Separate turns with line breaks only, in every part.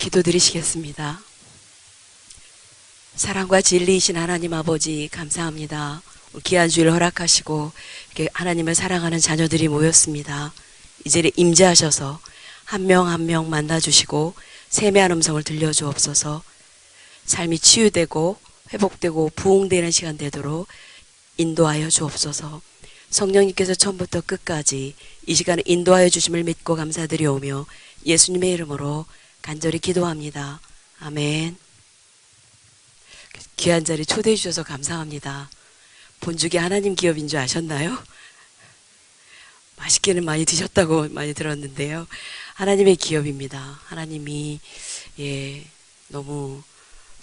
기도드리시겠습니다. 사랑과 진리이신 하나님 아버지 감사합니다. 귀한 주일 허락하시고 이렇게 하나님을 사랑하는 자녀들이 모였습니다. 이 자리에 임재하셔서 한 명 한 명 만나주시고 세미한 음성을 들려주옵소서. 삶이 치유되고 회복되고 부흥되는 시간 되도록 인도하여 주옵소서. 성령님께서 처음부터 끝까지 이 시간에 인도하여 주심을 믿고 감사드리오며 예수님의 이름으로 간절히 기도합니다. 아멘. 귀한 자리 초대해 주셔서 감사합니다. 본죽이 하나님 기업인 줄 아셨나요? 맛있게는 많이 드셨다고 많이 들었는데요. 하나님의 기업입니다. 하나님이 너무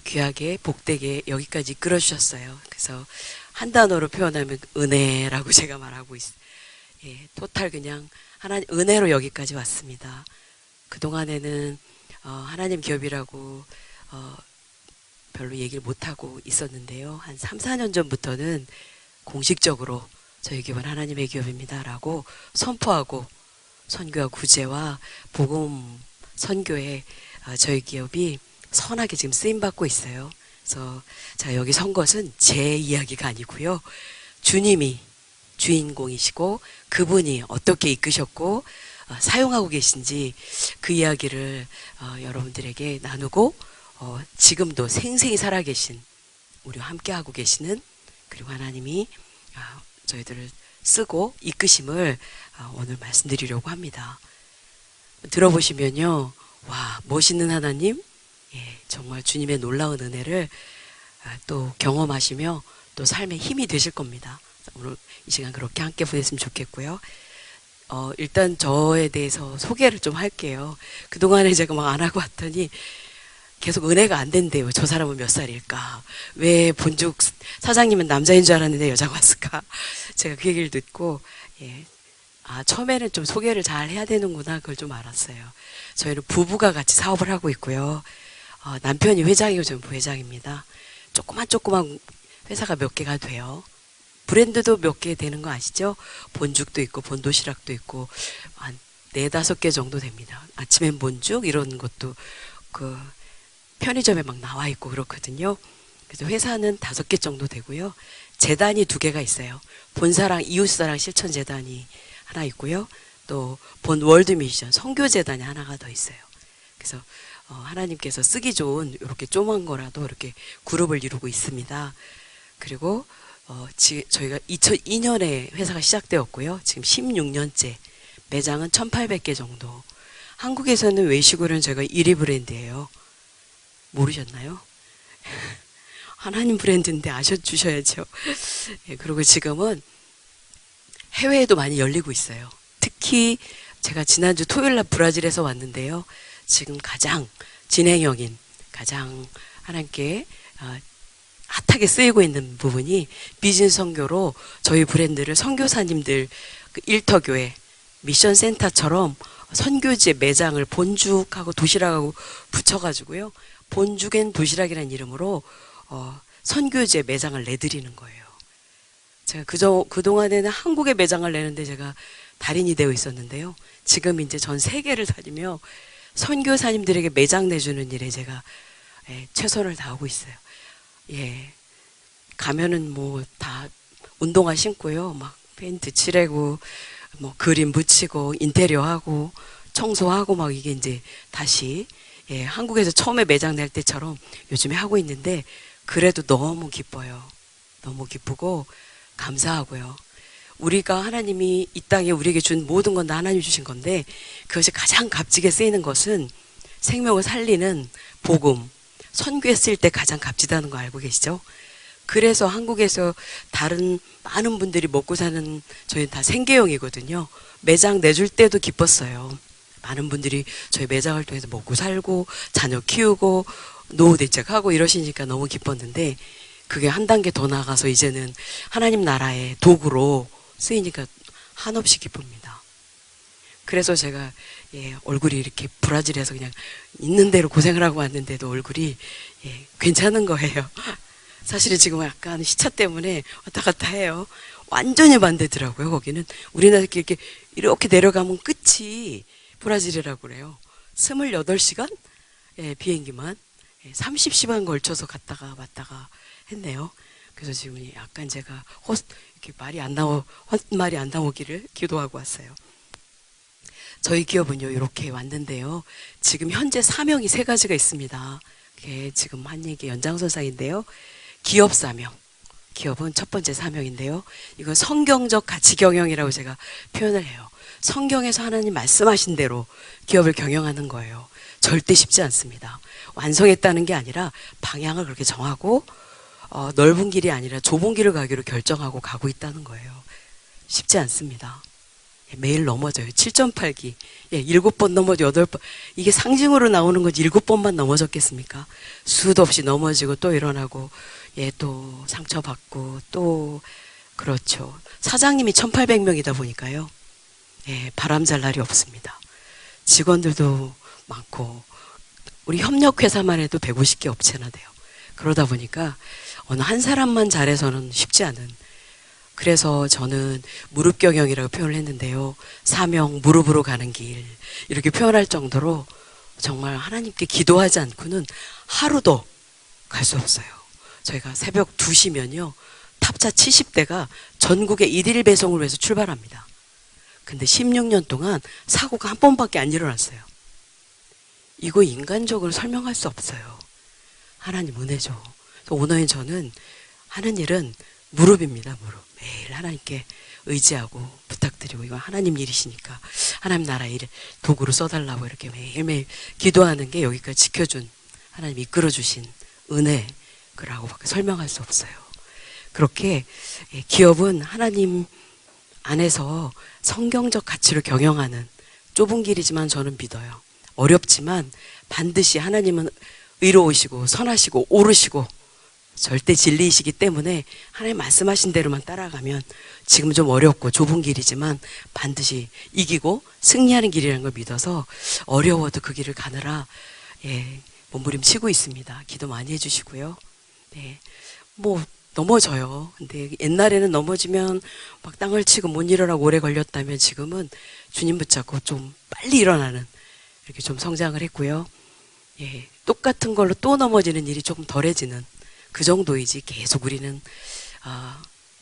귀하게 복되게 여기까지 이끌어 주셨어요. 그래서 한 단어로 표현하면 은혜라고 제가 말하고 있어요. 토탈 그냥 하나님 은혜로 여기까지 왔습니다. 그동안에는 하나님 기업이라고 별로 얘기를 못하고 있었는데요. 한 3, 4년 전부터는 공식적으로 저희 기업은 하나님의 기업입니다 라고 선포하고 선교와 구제와 복음 선교에 저희 기업이 선하게 지금 쓰임받고 있어요. 그래서 자, 여기 선 것은 제 이야기가 아니고요. 주님이 주인공이시고 그분이 어떻게 이끄셨고 사용하고 계신지 그 이야기를 여러분들에게 나누고 지금도 생생히 살아계신 우리와 함께하고 계시는 그리고 하나님이 저희들을 쓰고 이끄심을 오늘 말씀드리려고 합니다. 들어보시면요. 와, 멋있는 하나님, 정말 주님의 놀라운 은혜를 또 경험하시며 또 삶의 힘이 되실 겁니다. 오늘 이 시간 그렇게 함께 보냈으면 좋겠고요. 일단 저에 대해서 소개를 좀 할게요. 그동안에 제가 막 안 하고 왔더니 계속 은혜가 안 된대요. 저 사람은 몇 살일까? 왜 본죽 사장님은 남자인 줄 알았는데 여자가 왔을까? 제가 그 얘기를 듣고 처음에는 좀 소개를 잘 해야 되는구나 그걸 좀 알았어요. 저희는 부부가 같이 사업을 하고 있고요. 남편이 회장이고 저는 부회장입니다. 조그만 회사가 몇 개가 돼요. 브랜드도 몇 개 되는 거 아시죠? 본죽도 있고 본도시락도 있고 한 4-5개 정도 됩니다. 아침엔 본죽 이런 것도 편의점에 막 나와 있고 그렇거든요. 그래서 회사는 5개 정도 되고요. 재단이 2개가 있어요. 본사랑 이웃사랑 실천재단이 하나 있고요. 또 본 월드미션 선교재단이 하나가 더 있어요. 그래서 하나님께서 쓰기 좋은 이렇게 조그만 거라도 이렇게 그룹을 이루고 있습니다. 그리고 저희가 2002년에 회사가 시작되었고요. 지금 16년째 매장은 1800개 정도. 한국에서는 외식으로는 저희가 1위 브랜드예요. 모르셨나요? 하나님 브랜드인데 아셔주셔야죠. 그리고 지금은 해외에도 많이 열리고 있어요. 특히 제가 지난주 토요일날 브라질에서 왔는데요. 지금 가장 진행형인 가장 하나님께 핫하게 쓰이고 있는 부분이 비즈니스 선교로 저희 브랜드를 선교사님들 일터교회 미션센터처럼 선교지의 매장을 본죽하고 도시락하고 붙여가지고요. 본죽엔 도시락이라는 이름으로 선교지의 매장을 내드리는 거예요. 제가 그동안에는 한국의 매장을 내는데 제가 달인이 되어 있었는데요. 지금 이제 전 세계를 다니며 선교사님들에게 매장 내주는 일에 제가 최선을 다하고 있어요. 가면은 뭐 다 운동화 신고요. 막 페인트 칠하고 뭐 그림 붙이고 인테리어 하고 청소하고 막 이게 이제 다시 한국에서 처음에 매장 낼 때처럼 요즘에 하고 있는데 그래도 너무 기뻐요. 너무 기쁘고 감사하고요. 우리가 하나님이 이 땅에 우리에게 준 모든 건 다 하나님이 주신 건데 그것이 가장 값지게 쓰이는 것은 생명을 살리는 복음, 선교에 쓸 때 가장 값지다는 거 알고 계시죠? 그래서 한국에서 다른 많은 분들이 먹고 사는 저희는 다 생계형이거든요. 매장 내줄 때도 기뻤어요. 많은 분들이 저희 매장을 통해서 먹고 살고 자녀 키우고 노후 대책하고 이러시니까 너무 기뻤는데 그게 한 단계 더 나가서 이제는 하나님 나라의 도구로 쓰이니까 한없이 기쁩니다. 그래서 제가 얼굴이 이렇게 브라질에서 그냥 있는 대로 고생을 하고 왔는데도 얼굴이 괜찮은 거예요. 사실은 지금 약간 시차 때문에 왔다 갔다 해요. 완전히 반대더라고요. 거기는 우리나라 이렇게 내려가면 끝이 브라질이라고 그래요. 28시간? 예, 비행기만 30시간 걸쳐서 갔다가 왔다가 했네요. 그래서 지금 약간 제가 이렇게 헛말이 안 나오기를 기도하고 왔어요. 저희 기업은요, 이렇게 왔는데요. 지금 현재 사명이 3가지가 있습니다. 그게 지금 한 얘기 연장선상인데요. 기업 사명. 기업은 첫 번째 사명인데요. 이건 성경적 가치 경영이라고 제가 표현을 해요. 성경에서 하나님 말씀하신 대로 기업을 경영하는 거예요. 절대 쉽지 않습니다. 완성했다는 게 아니라 방향을 그렇게 정하고 넓은 길이 아니라 좁은 길을 가기로 결정하고 가고 있다는 거예요. 쉽지 않습니다. 매일 넘어져요. 7.8기. 7번 넘어져 8번. 이게 상징으로 나오는 건 7번만 넘어졌겠습니까? 수도 없이 넘어지고 또 일어나고, 또 상처받고, 또, 그렇죠. 사장님이 1,800명이다 보니까요. 바람 잘 날이 없습니다. 직원들도 많고, 우리 협력회사만 해도 150개 업체나 돼요. 그러다 보니까 어느 한 사람만 잘해서는 쉽지 않은, 그래서 저는 무릎 경영이라고 표현을 했는데요. 사명, 무릎으로 가는 길. 이렇게 표현할 정도로 정말 하나님께 기도하지 않고는 하루도 갈 수 없어요. 저희가 새벽 2시면요. 탑차 70대가 전국에 일일 배송을 위해서 출발합니다. 근데 16년 동안 사고가 한 번밖에 안 일어났어요. 이거 인간적으로 설명할 수 없어요. 하나님 은혜죠. 오늘 저는 하는 일은 무릎입니다. 무릎. 매일 하나님께 의지하고 부탁드리고, 이건 하나님 일이시니까 하나님 나라 일 도구로 써달라고 이렇게 매일매일 기도하는 게 여기까지 지켜준, 하나님 이끌어주신 은혜라고 밖에 설명할 수 없어요. 그렇게 기업은 하나님 안에서 성경적 가치로 경영하는 좁은 길이지만 저는 믿어요. 어렵지만 반드시 하나님은 의로우시고 선하시고 옳으시고 절대 진리이시기 때문에 하나님 말씀하신 대로만 따라가면 지금 좀 어렵고 좁은 길이지만 반드시 이기고 승리하는 길이라는 걸 믿어서 어려워도 그 길을 가느라 몸부림치고 있습니다. 기도 많이 해주시고요. 뭐 넘어져요. 근데 옛날에는 넘어지면 막 땅을 치고 못 일어나고 오래 걸렸다면 지금은 주님 붙잡고 좀 빨리 일어나는, 이렇게 좀 성장을 했고요. 똑같은 걸로 또 넘어지는 일이 조금 덜해지는 그 정도이지, 계속 우리는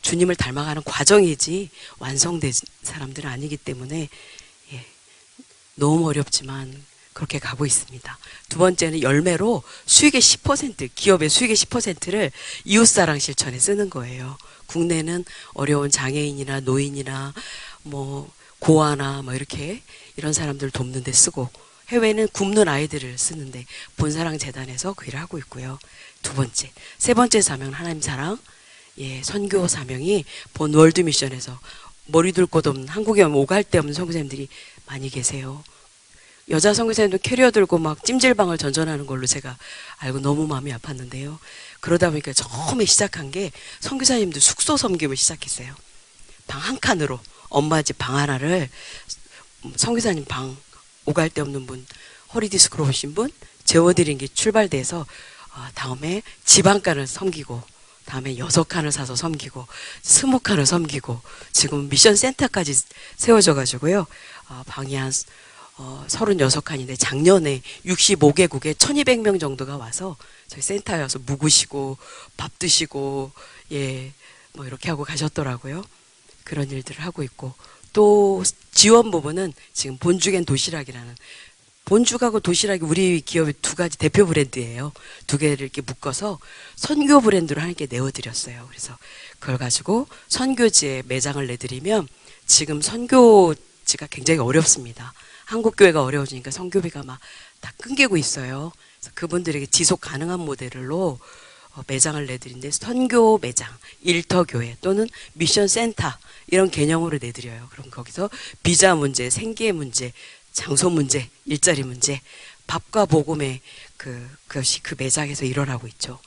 주님을 닮아가는 과정이지 완성된 사람들은 아니기 때문에 너무 어렵지만 그렇게 가고 있습니다. 두 번째는 열매로 수익의 10%, 기업의 수익의 10%를 이웃사랑 실천에 쓰는 거예요. 국내는 어려운 장애인이나 노인이나 뭐 고아나 뭐 이렇게 이런 사람들 돕는 데 쓰고, 해외는 굶는 아이들을 쓰는데 본사랑재단에서 그 일을 하고 있고요. 두 번째. 세 번째 사명은 하나님 사랑, 선교 사명이 본 월드미션에서 머리 둘 곳 없는, 한국에 오면 오갈 데 없는 선교사님들이 많이 계세요. 여자 선교사님도 캐리어 들고 막 찜질방을 전전하는 걸로 제가 알고 너무 마음이 아팠는데요. 그러다 보니까 처음에 시작한 게 선교사님도 숙소 섬김을 시작했어요. 방 한 칸으로 엄마 집 방 하나를 선교사님 방, 오갈 데 없는 분, 허리 디스크로 오신 분 재워드린 게 출발돼서 다음에 집 한 칸을 섬기고, 다음에 6칸을 사서 섬기고, 20칸을 섬기고, 지금 미션 센터까지 세워져 가지고요. 방이 한 36칸인데 작년에 65개국에 1200명 정도가 와서 저희 센터에 와서 묵으시고 밥 드시고 뭐 이렇게 하고 가셨더라고요. 그런 일들을 하고 있고, 또 지원 부분은 지금 본죽엔 도시락이라는, 본죽하고 도시락이 우리 기업의 2가지 대표 브랜드예요. 2개를 이렇게 묶어서 선교 브랜드로 하나님께 내어드렸어요. 그래서 그걸 가지고 선교지에 매장을 내드리면, 지금 선교지가 굉장히 어렵습니다. 한국 교회가 어려워지니까 선교비가 막 다 끊기고 있어요. 그래서 그분들에게 지속 가능한 모델로 매장을 내드리는데, 선교 매장, 일터교회 또는 미션 센터 이런 개념으로 내드려요. 그럼 거기서 비자 문제, 생계 문제, 장소 문제, 일자리 문제, 밥과 복음의 그것이 그 매장에서 일어나고 있죠.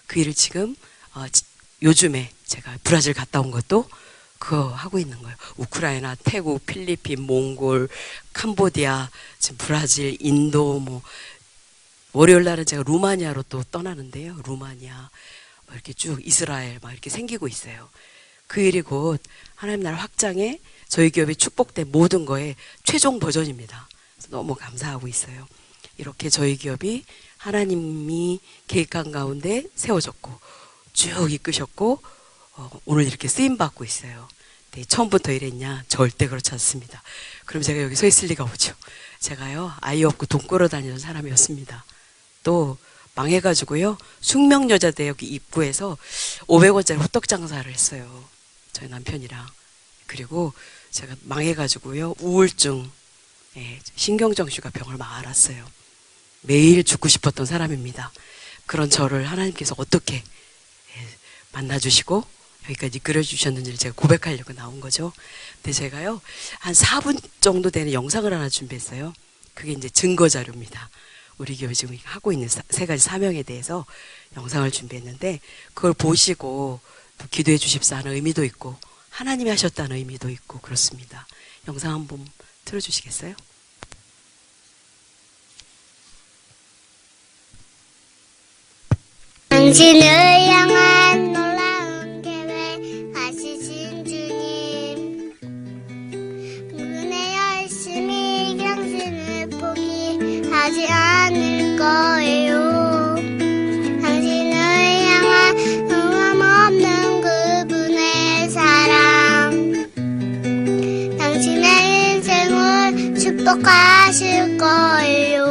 그 일을 지금 요즘에 제가 브라질 갔다 온 것도 그거 하고 있는 거예요. 우크라이나, 태국, 필리핀, 몽골, 캄보디아, 지금 브라질, 인도, 뭐 월요일 날은 제가 루마니아로 또 떠나는데요. 루마니아, 뭐 이렇게 쭉 이스라엘 막 이렇게 생기고 있어요. 그 일이 곧 하나님 나라 확장에 저희 기업이 축복된 모든 거의 최종 버전입니다. 그래서 너무 감사하고 있어요. 이렇게 저희 기업이 하나님이 계획한 가운데 세워졌고 쭉 이끄셨고 오늘 이렇게 쓰임받고 있어요. 네, 처음부터 이랬냐? 절대 그렇지 않습니다. 그럼 제가 여기 서 있을 리가 없죠. 제가요, 아이 없고 돈 끌어 다니는 사람이었습니다. 또 망해가지고요, 숙명여자대학 입구에서 500원짜리 호떡 장사를 했어요. 저희 남편이랑. 그리고 제가 망해가지고요, 우울증, 신경정신과 병을 막 앓았어요. 매일 죽고 싶었던 사람입니다. 그런 저를 하나님께서 어떻게 만나주시고 여기까지 이끌어주셨는지를 제가 고백하려고 나온 거죠. 근데 제가요, 한 4분 정도 되는 영상을 하나 준비했어요. 그게 이제 증거 자료입니다. 우리 교회 지금 하고 있는 세 가지 사명에 대해서 영상을 준비했는데, 그걸 보시고 또 기도해 주십사 하는 의미도 있고, 하나님이 하셨다는 의미도 있고, 그렇습니다. 영상 한번 틀어주시겠어요?
당신을 향한 놀라운 계획하시신 주님, 은혜 열심히 당신을 포기하지 않을 거예요. 당신을 향한 흠없는 그분의 사랑, 당신의 인생을 축복하실 거예요.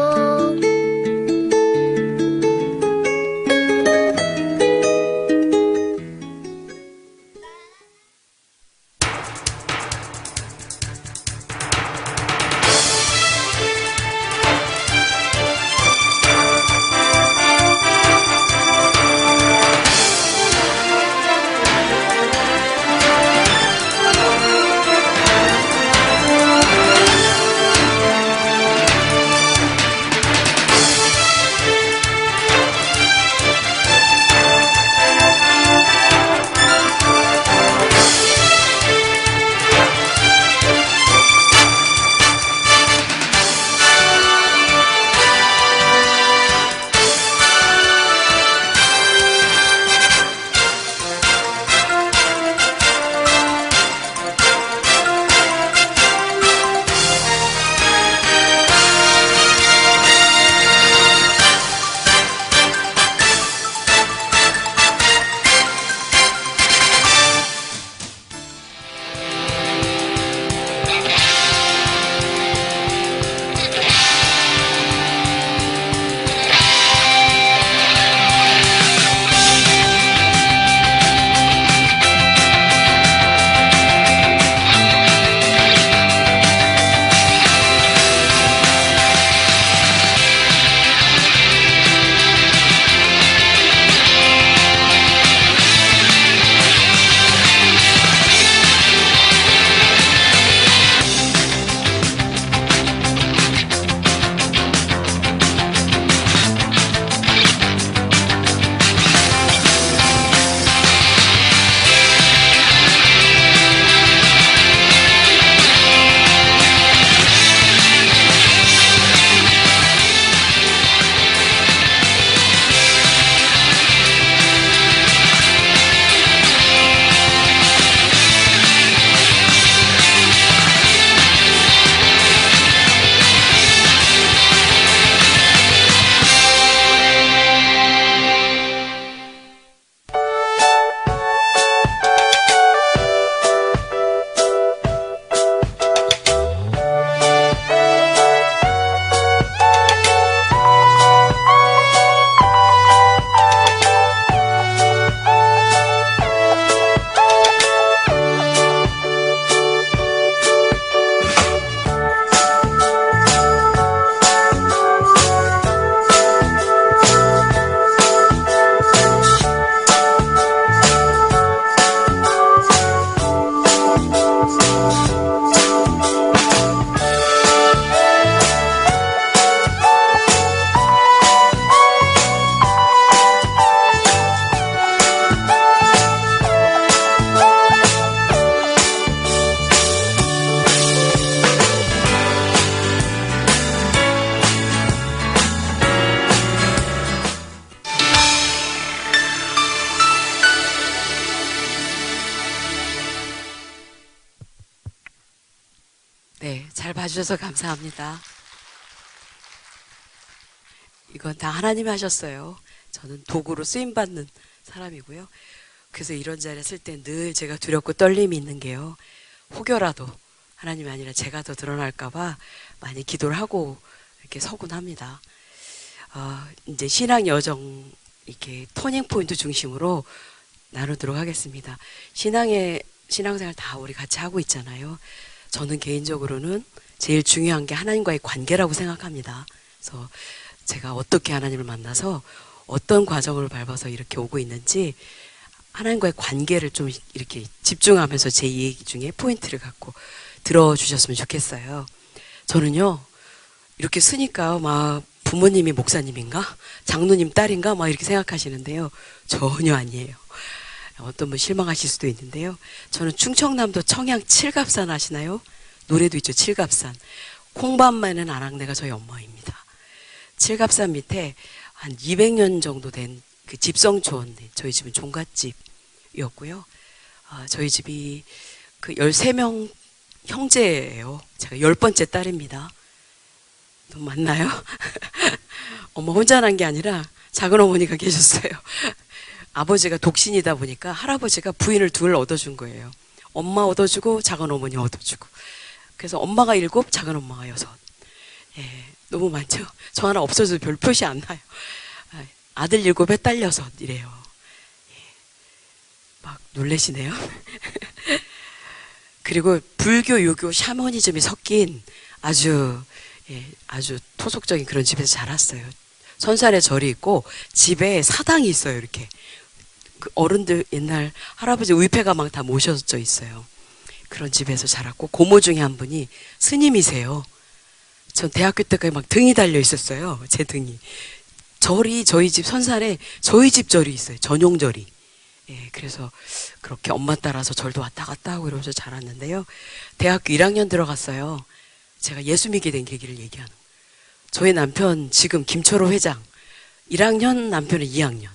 네, 잘 봐주셔서 감사합니다. 이건 다 하나님이 하셨어요. 저는 도구로 쓰임받는 사람이고요. 그래서 이런 자리에 쓸 때 늘 제가 두렵고 떨림이 있는 게요. 혹여라도 하나님이 아니라 제가 더 드러날까봐 많이 기도를 하고 이렇게 서곤 합니다. 이제 신앙 여정 이렇게 터닝 포인트 중심으로 나누도록 하겠습니다. 신앙생활 다 우리 같이 하고 있잖아요. 저는 개인적으로는 제일 중요한 게 하나님과의 관계라고 생각합니다. 그래서 제가 어떻게 하나님을 만나서 어떤 과정을 밟아서 이렇게 오고 있는지 하나님과의 관계를 좀 이렇게 집중하면서 제 얘기 중에 포인트를 갖고 들어주셨으면 좋겠어요. 저는요, 이렇게 쓰니까 막 부모님이 목사님인가? 장로님 딸인가? 막 이렇게 생각하시는데요. 전혀 아니에요. 어떤 분 실망하실 수도 있는데요. 저는 충청남도 청양 칠갑산 아시나요? 노래도 있죠. 칠갑산. 콩밥만은 아낙네가 저희 엄마입니다. 칠갑산 밑에 한 200년 정도 된 그 집성촌, 저희 집은 종갓집이었고요. 저희 집이 그 13명 형제예요. 제가 10번째 딸입니다. 너무 많나요? 엄마 혼자 난 게 아니라 작은 어머니가 계셨어요. 아버지가 독신이다 보니까 할아버지가 부인을 둘 얻어준 거예요. 엄마 얻어주고 작은 어머니 얻어주고. 그래서 엄마가 7, 작은 엄마가 6. 예, 너무 많죠? 저 하나 없어져도 별 표시 안 나요. 아들 7에 딸 6 이래요. 예, 막 놀래시네요. 그리고 불교, 유교, 샤머니즘이 섞인 아주 토속적인 그런 집에서 자랐어요. 선산에 절이 있고 집에 사당이 있어요. 이렇게 그 어른들 옛날 할아버지 의패가망 다 모셔져 있어요. 그런 집에서 자랐고 고모 중에 한 분이 스님이세요. 전 대학교 때까지 막 등이 달려 있었어요. 제 등이. 절이 저희 집 선산에 저희 집 절이 있어요. 전용 절이. 예, 그래서 그렇게 엄마 따라서 절도 왔다 갔다 하고 이러면서 자랐는데요. 대학교 1학년 들어갔어요. 제가 예수 믿게 된 계기를 얘기하는. 저희 남편 지금 김철호 회장. 1학년, 남편은 2학년.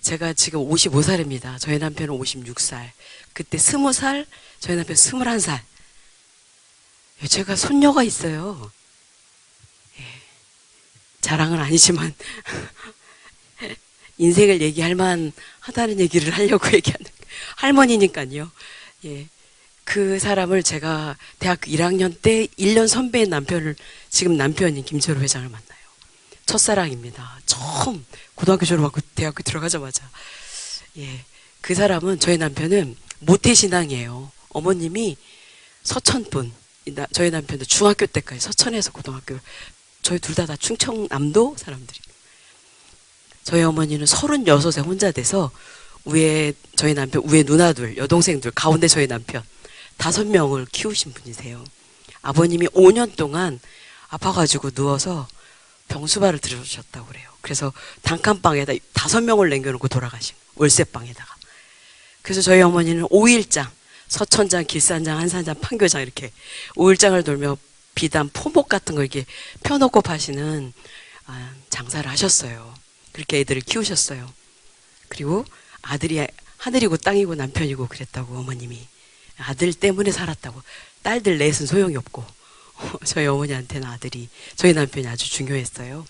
제가 지금 55살입니다. 저희 남편은 56살. 그때 20살, 저희 남편 21살. 제가 손녀가 있어요. 예, 자랑은 아니지만 인생을 얘기할 만하다는 얘기를 하려고 얘기하는 할머니니까요. 예, 그 사람을 제가 대학교 1학년 때 1년 선배인 남편을 지금 남편인 김철호 회장을 만나요. 첫사랑입니다. 처음 고등학교 졸업하고 대학교 들어가자마자. 예, 그 사람은 저희 남편은 모태신앙이에요. 어머님이 서천분. 저희 남편도 중학교 때까지 서천에서 고등학교. 저희 둘 다 충청남도 사람들이. 저희 어머니는 36에 혼자 돼서 저희 남편 위에 누나들, 여동생들, 가운데 저희 남편 5명을 키우신 분이세요. 아버님이 5년 동안 아파가지고 누워서 병수발을 들으셨다고 그래요. 그래서 단칸방에다 5명을 남겨놓고 돌아가신 월세방에다가. 그래서 저희 어머니는 5일장, 서천장, 길산장, 한산장, 판교장 이렇게 5일장을 돌며 비단, 포목 같은 걸 이렇게 펴놓고 파시는 장사를 하셨어요. 그렇게 애들을 키우셨어요. 그리고 아들이 하늘이고 땅이고 남편이고 그랬다고 어머님이. 아들 때문에 살았다고. 딸들 넷은 소용이 없고 저희 어머니한테는 아들이, 저희 남편이 아주 중요했어요.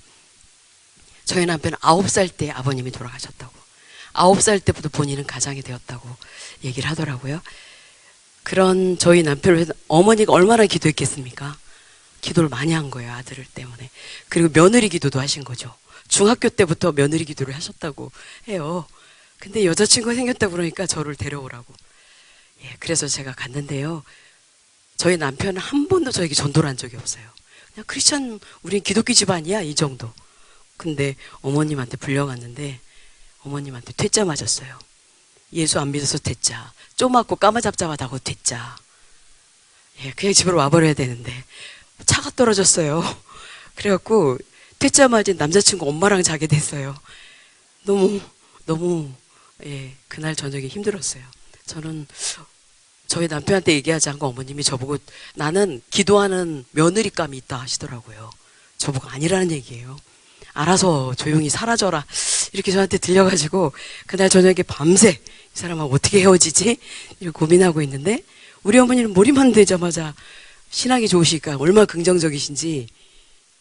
저희 남편은 9살 때 아버님이 돌아가셨다고. 9살 때부터 본인은 가장이 되었다고 얘기를 하더라고요. 그런 저희 남편을 위해서 어머니가 얼마나 기도했겠습니까? 기도를 많이 한 거예요. 아들을 때문에. 그리고 며느리 기도도 하신 거죠. 중학교 때부터 며느리 기도를 하셨다고 해요. 근데 여자친구가 생겼다고 그러니까 저를 데려오라고. 예, 그래서 제가 갔는데요. 저희 남편은 한 번도 저에게 전도를 한 적이 없어요. 그냥 크리스천, 우린 기독교 집안이야 이 정도. 근데 어머님한테 불려갔는데 어머님한테 퇴짜 맞았어요. 예수 안 믿어서 퇴짜. 쪼맣고 까마잡잡하다고 퇴짜. 예, 그냥 집으로 와버려야 되는데 차가 떨어졌어요. 그래갖고 퇴짜 맞은 남자친구 엄마랑 자게 됐어요. 너무 예, 그날 저녁에 힘들었어요. 저는 저희 남편한테 얘기하지 않고 어머님이 저보고 나는 기도하는 며느리감이 있다 하시더라고요. 저보고 아니라는 얘기예요. 알아서 조용히 사라져라 이렇게 저한테 들려가지고 그날 저녁에 밤새 이 사람하고 어떻게 헤어지지? 이렇게 고민하고 있는데 우리 어머니는 머리만 대자마자 신앙이 좋으시니까 얼마나 긍정적이신지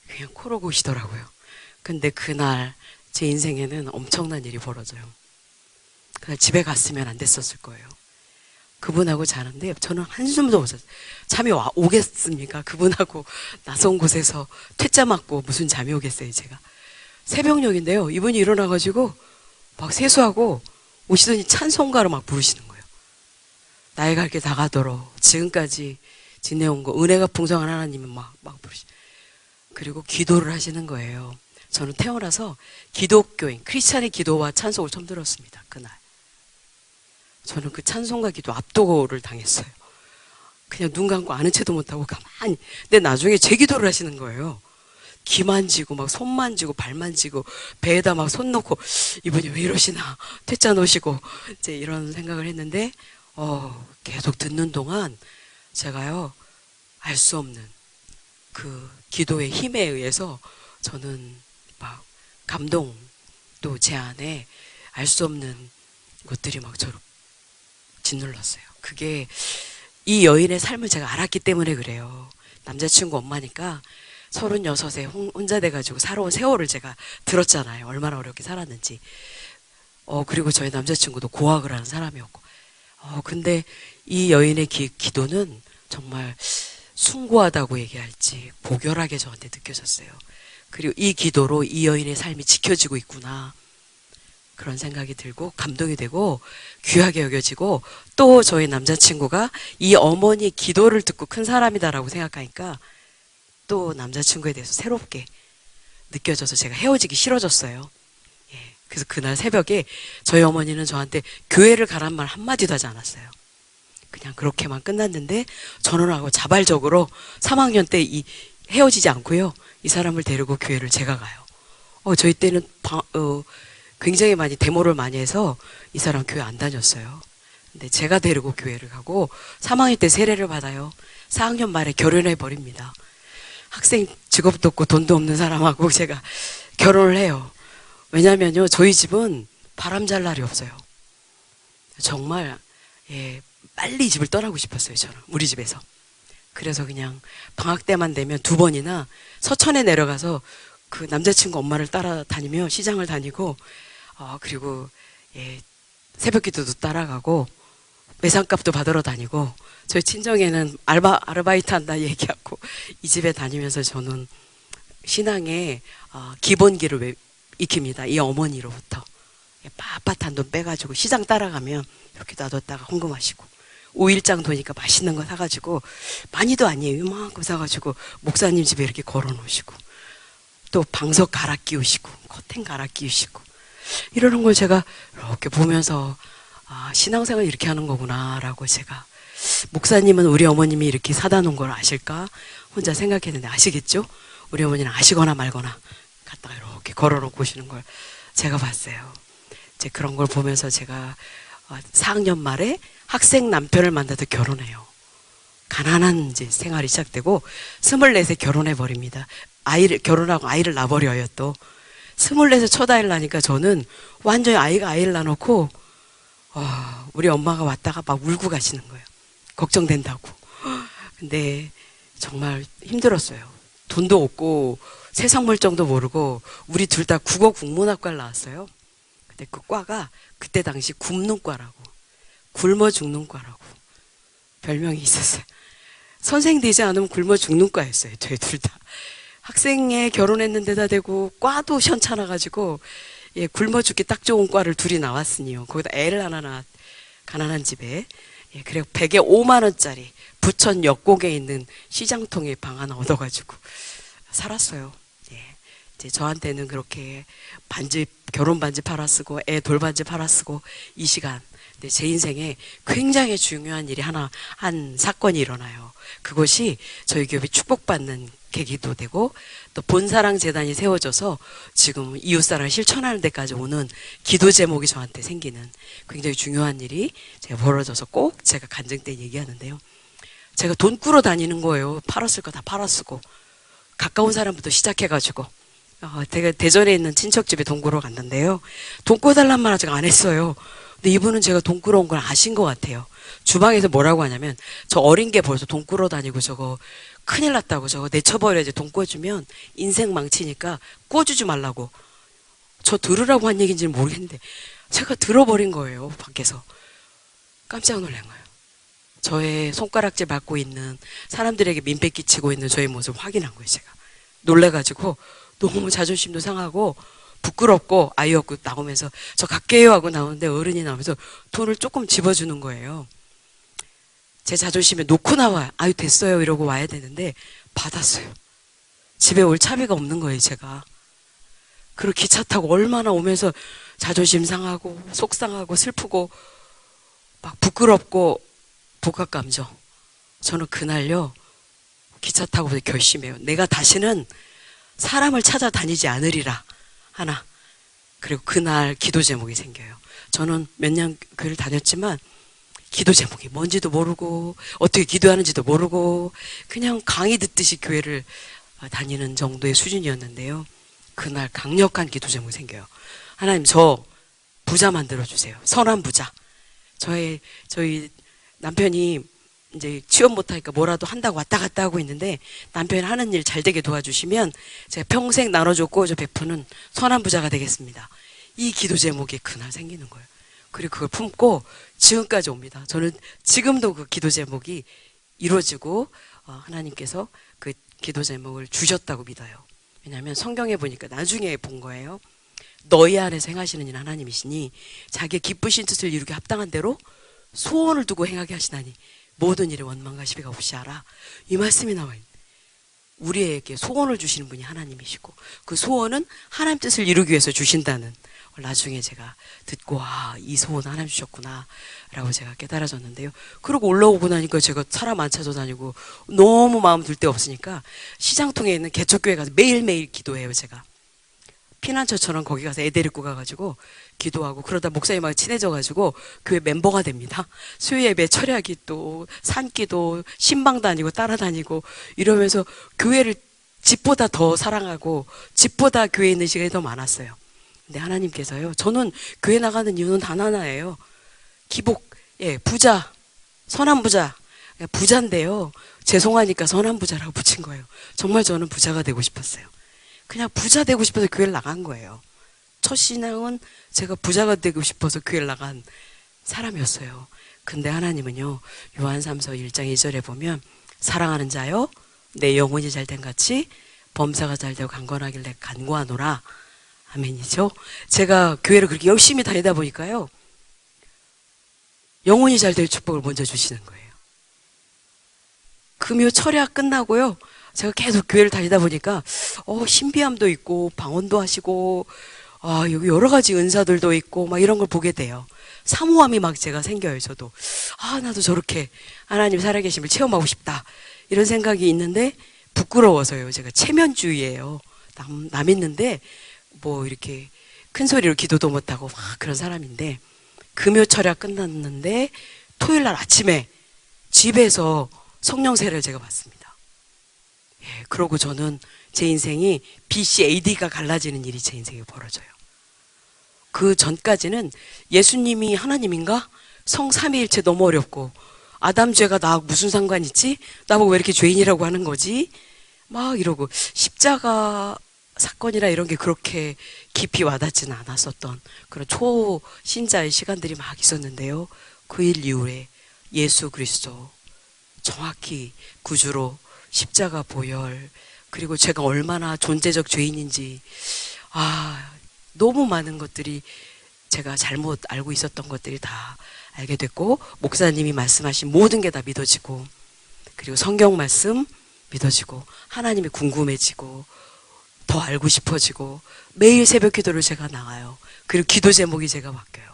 그냥 코로 고시더라고요. 근데 그날 제 인생에는 엄청난 일이 벌어져요. 그날 집에 갔으면 안 됐었을 거예요. 그분하고 자는데 저는 한숨도 못 잤어요. 잠이 오겠습니까? 그분하고 낯선 곳에서 퇴짜 맞고 무슨 잠이 오겠어요, 제가. 새벽녘인데요. 이분이 일어나가지고 막 세수하고 오시더니 찬송가를 막 부르시는 거예요. 나의 갈 길 다 가도록 지금까지 지내온 거 은혜가 풍성한 하나님은 막 부르시고 그리고 기도를 하시는 거예요. 저는 태어나서 기독교인 크리스찬의 기도와 찬송을 처음 들었습니다. 그날 저는 그 찬송가 기도 압도를 당했어요. 그냥 눈 감고 아는 체도 못하고 가만히. 근데 나중에 제 기도를 하시는 거예요. 귀 만지고 막 손 만지고 발 만지고 배에다 막 손 놓고 이분이 왜 이러시나 퇴짜 놓으시고 이제 이런 생각을 했는데 계속 듣는 동안 제가요 알 수 없는 그 기도의 힘에 의해서 저는 막 감동 또 제 안에 알 수 없는 것들이 막 저를 짓눌렀어요. 그게 이 여인의 삶을 제가 알았기 때문에 그래요. 남자친구 엄마니까 36에 혼자 돼가지고 살아온 세월을 제가 들었잖아요. 얼마나 어렵게 살았는지. 그리고 저희 남자친구도 고학을 하는 사람이었고. 근데 이 여인의 기도는 정말 숭고하다고 얘기할지 고결하게 저한테 느껴졌어요. 그리고 이 기도로 이 여인의 삶이 지켜지고 있구나. 그런 생각이 들고 감동이 되고 귀하게 여겨지고 또 저희 남자친구가 이 어머니의 기도를 듣고 큰 사람이다라고 생각하니까 또 남자친구에 대해서 새롭게 느껴져서 제가 헤어지기 싫어졌어요. 예, 그래서 그날 새벽에 저희 어머니는 저한테 교회를 가란 말 한마디도 하지 않았어요. 그냥 그렇게만 끝났는데 전원하고 자발적으로 3학년 때 헤어지지 않고요. 이 사람을 데리고 교회를 제가 가요. 저희 때는 굉장히 많이 데모를 많이 해서 이 사람 교회 안 다녔어요. 근데 제가 데리고 교회를 가고 3학년 때 세례를 받아요. 4학년 말에 결혼해 버립니다. 학생 직업도 없고 돈도 없는 사람하고 제가 결혼을 해요. 왜냐면요 저희 집은 바람 잘 날이 없어요. 정말 빨리 집을 떠나고 싶었어요. 저는 우리 집에서. 그래서 그냥 방학 때만 되면 2번이나 서천에 내려가서 그 남자친구 엄마를 따라다니며 시장을 다니고 그리고 새벽기도도 따라가고 외상값도 받으러 다니고 저희 친정에는 아르바이트 한다 얘기하고 이 집에 다니면서 저는 신앙의 기본기를 익힙니다. 이 어머니로부터 빳빳한 돈 빼가지고 시장 따라가면 이렇게 놔뒀다가 헌금하시고 5일장 도니까 맛있는 거 사가지고 많이도 아니에요. 이만큼 사가지고 목사님 집에 이렇게 걸어놓으시고 또 방석 갈아 끼우시고 커튼 갈아 끼우시고 이러는 걸 제가 이렇게 보면서 신앙생활 이렇게 하는 거구나 라고 제가 목사님은 우리 어머님이 이렇게 사다 놓은 걸 아실까 혼자 생각했는데 아시겠죠? 우리 어머니는 아시거나 말거나 갖다가 이렇게 걸어놓고 오시는 걸 제가 봤어요. 이제 그런 걸 보면서 제가 4학년 말에 학생 남편을 만나서 결혼해요. 가난한 이제 생활이 시작되고 24세 결혼해 버립니다. 결혼하고 아이를 낳아버려요. 또 24세 첫 아이를 낳으니까 저는 완전히 아이를 낳아놓고 우리 엄마가 왔다가 막 울고 가시는 거예요. 걱정된다고. 근데 정말 힘들었어요. 돈도 없고 세상 물정도 모르고 우리 둘 다 국어 국문학과를 나왔어요. 근데 그 과가 그때 당시 굶는과라고 굶어 죽는 과라고 별명이 있었어요. 선생 되지 않으면 굶어 죽는 과였어요. 저희 둘 다. 학생에 결혼했는데다 대고 과도 현찮아가지고 굶어 죽기 딱 좋은 과를 둘이 나왔으니요. 거기다 애를 하나 낳았 가난한 집에. 그래 100에 5만 원짜리 부천 역곡에 있는 시장통에 방 하나 얻어가지고 살았어요. 이제 저한테는 그렇게 결혼 반지 팔아 쓰고 애 돌반지 팔아 쓰고 이 시간. 근데 제 인생에 굉장히 중요한 일이 한 사건이 일어나요. 그것이 저희 교회 축복받는 계기도 되고 또 본사랑 재단이 세워져서 지금 이웃사랑을 실천하는 데까지 오는 기도 제목이 저한테 생기는 굉장히 중요한 일이 제가 벌어져서 꼭 제가 간증 때 얘기하는데요. 제가 돈 꾸러 다니는 거예요. 팔았을 거 다 팔아 쓰고 가까운 사람부터 시작해가지고 제가 대전에 있는 친척집에 돈 꾸러 갔는데요. 돈 꿔달란 말 아직 안 했어요. 근데 이분은 제가 돈 꾸러 온 걸 아신 것 같아요. 주방에서 뭐라고 하냐면 저 어린 게 벌써 돈 꾸러 다니고 저거 큰일 났다고 저거 내쳐버려야지 돈 꿔주면 인생 망치니까 꿔주지 말라고 저 들으라고 한 얘기인지는 모르겠는데 제가 들어버린 거예요. 밖에서 깜짝 놀란 거예요. 저의 손가락질 받고 있는 사람들에게 민폐 끼치고 있는 저의 모습을 확인한 거예요. 제가 놀래가지고 너무 자존심도 상하고 부끄럽고 아이였고 나오면서 저 갈게요 하고 나오는데 어른이 나오면서 돈을 조금 집어주는 거예요. 제 자존심에 놓고 나와요. 아유 됐어요 이러고 와야 되는데 받았어요. 집에 올 차비가 없는 거예요. 제가 그리고 기차 타고 얼마나 오면서 자존심 상하고 속상하고 슬프고 막 부끄럽고 복합감정. 저는 그날요 기차 타고 결심해요. 내가 다시는 사람을 찾아다니지 않으리라 하나. 그리고 그날 기도 제목이 생겨요. 저는 몇 년 교회를 다녔지만 기도 제목이 뭔지도 모르고 어떻게 기도하는지도 모르고 그냥 강의 듣듯이 교회를 다니는 정도의 수준이었는데요. 그날 강력한 기도 제목이 생겨요. 하나님 저 부자 만들어주세요. 선한 부자. 저희 남편이 이제 취업 못하니까 뭐라도 한다고 왔다 갔다 하고 있는데 남편이 하는 일 잘 되게 도와주시면 제가 평생 나눠줬고 저 베푸는 선한 부자가 되겠습니다. 이 기도 제목이 그날 생기는 거예요. 그리고 그걸 품고 지금까지 옵니다. 저는 지금도 그 기도 제목이 이루어지고 하나님께서 그 기도 제목을 주셨다고 믿어요. 왜냐하면 성경에 보니까 나중에 본 거예요. 너희 안에서 행하시는 일 하나님이시니 자기의 기쁘신 뜻을 이루게 합당한 대로 소원을 두고 행하게 하시나니 모든 일에 원망과 시비가 없이 하라. 이 말씀이 나와 있는 우리에게 소원을 주시는 분이 하나님이시고 그 소원은 하나님 뜻을 이루기 위해서 주신다는 걸 나중에 제가 듣고 이 소원 하나님 주셨구나 라고 제가 깨달아졌는데요. 그러고 올라오고 나니까 제가 사람 안 찾아다니고 너무 마음 들 데 없으니까 시장통에 있는 개척교회 가서 매일매일 기도해요. 제가 피난처처럼 거기 가서 애 데리고 가가지고 기도하고 그러다 목사님하고 친해져가지고 교회 멤버가 됩니다. 수요예배, 철야기 또 산기도 신방 다니고 따라다니고 이러면서 교회를 집보다 더 사랑하고 집보다 교회에 있는 시간이 더 많았어요. 근데 하나님께서요. 저는 교회 나가는 이유는 단 하나예요. 기복, 부자, 선한 부자. 부자인데요. 죄송하니까 선한 부자라고 붙인 거예요. 정말 저는 부자가 되고 싶었어요. 그냥 부자 되고 싶어서 교회를 나간 거예요. 첫 신앙은 제가 부자가 되고 싶어서 교회를 나간 사람이었어요. 근데 하나님은요. 요한 3서 1장 2절에 보면 사랑하는 자여 내 영혼이 잘된 같이 범사가 잘되고 강건하길래 간구하노라. 아멘이죠. 제가 교회를 그렇게 열심히 다니다 보니까요. 영혼이 잘될 축복을 먼저 주시는 거예요. 금요 철야 끝나고요. 제가 계속 교회를 다니다 보니까 신비함도 있고 방언도 하시고 여기 여러 가지 은사들도 있고 막 이런 걸 보게 돼요. 사모함이 막 제가 생겨요. 저도 나도 저렇게 하나님 살아계심을 체험하고 싶다 이런 생각이 있는데 부끄러워서요. 제가 체면주의예요. 남 있는데 뭐 이렇게 큰 소리로 기도도 못하고 막 그런 사람인데 금요 철야 끝났는데 토요일 날 아침에 집에서 성령 세례를 제가 받습니다. 그러고 저는 제 인생이 BC AD가 갈라지는 일이 제 인생에 벌어져요. 그 전까지는 예수님이 하나님인가? 성 삼위일체 너무 어렵고 아담 죄가 나하고 무슨 상관 있지? 나보고 왜 이렇게 죄인이라고 하는 거지? 막 이러고 십자가 사건이라 이런 게 그렇게 깊이 와닿지는 않았었던 그런 초신자의 시간들이 막 있었는데요. 그 일 이후에 예수 그리스도 정확히 구주로 십자가 보혈 그리고 제가 얼마나 존재적 죄인인지 너무 많은 것들이 제가 잘못 알고 있었던 것들이 다 알게 됐고 목사님이 말씀하신 모든 게 다 믿어지고 그리고 성경 말씀 믿어지고 하나님이 궁금해지고 더 알고 싶어지고 매일 새벽 기도를 제가 나가요. 그리고 기도 제목이 제가 바뀌어요.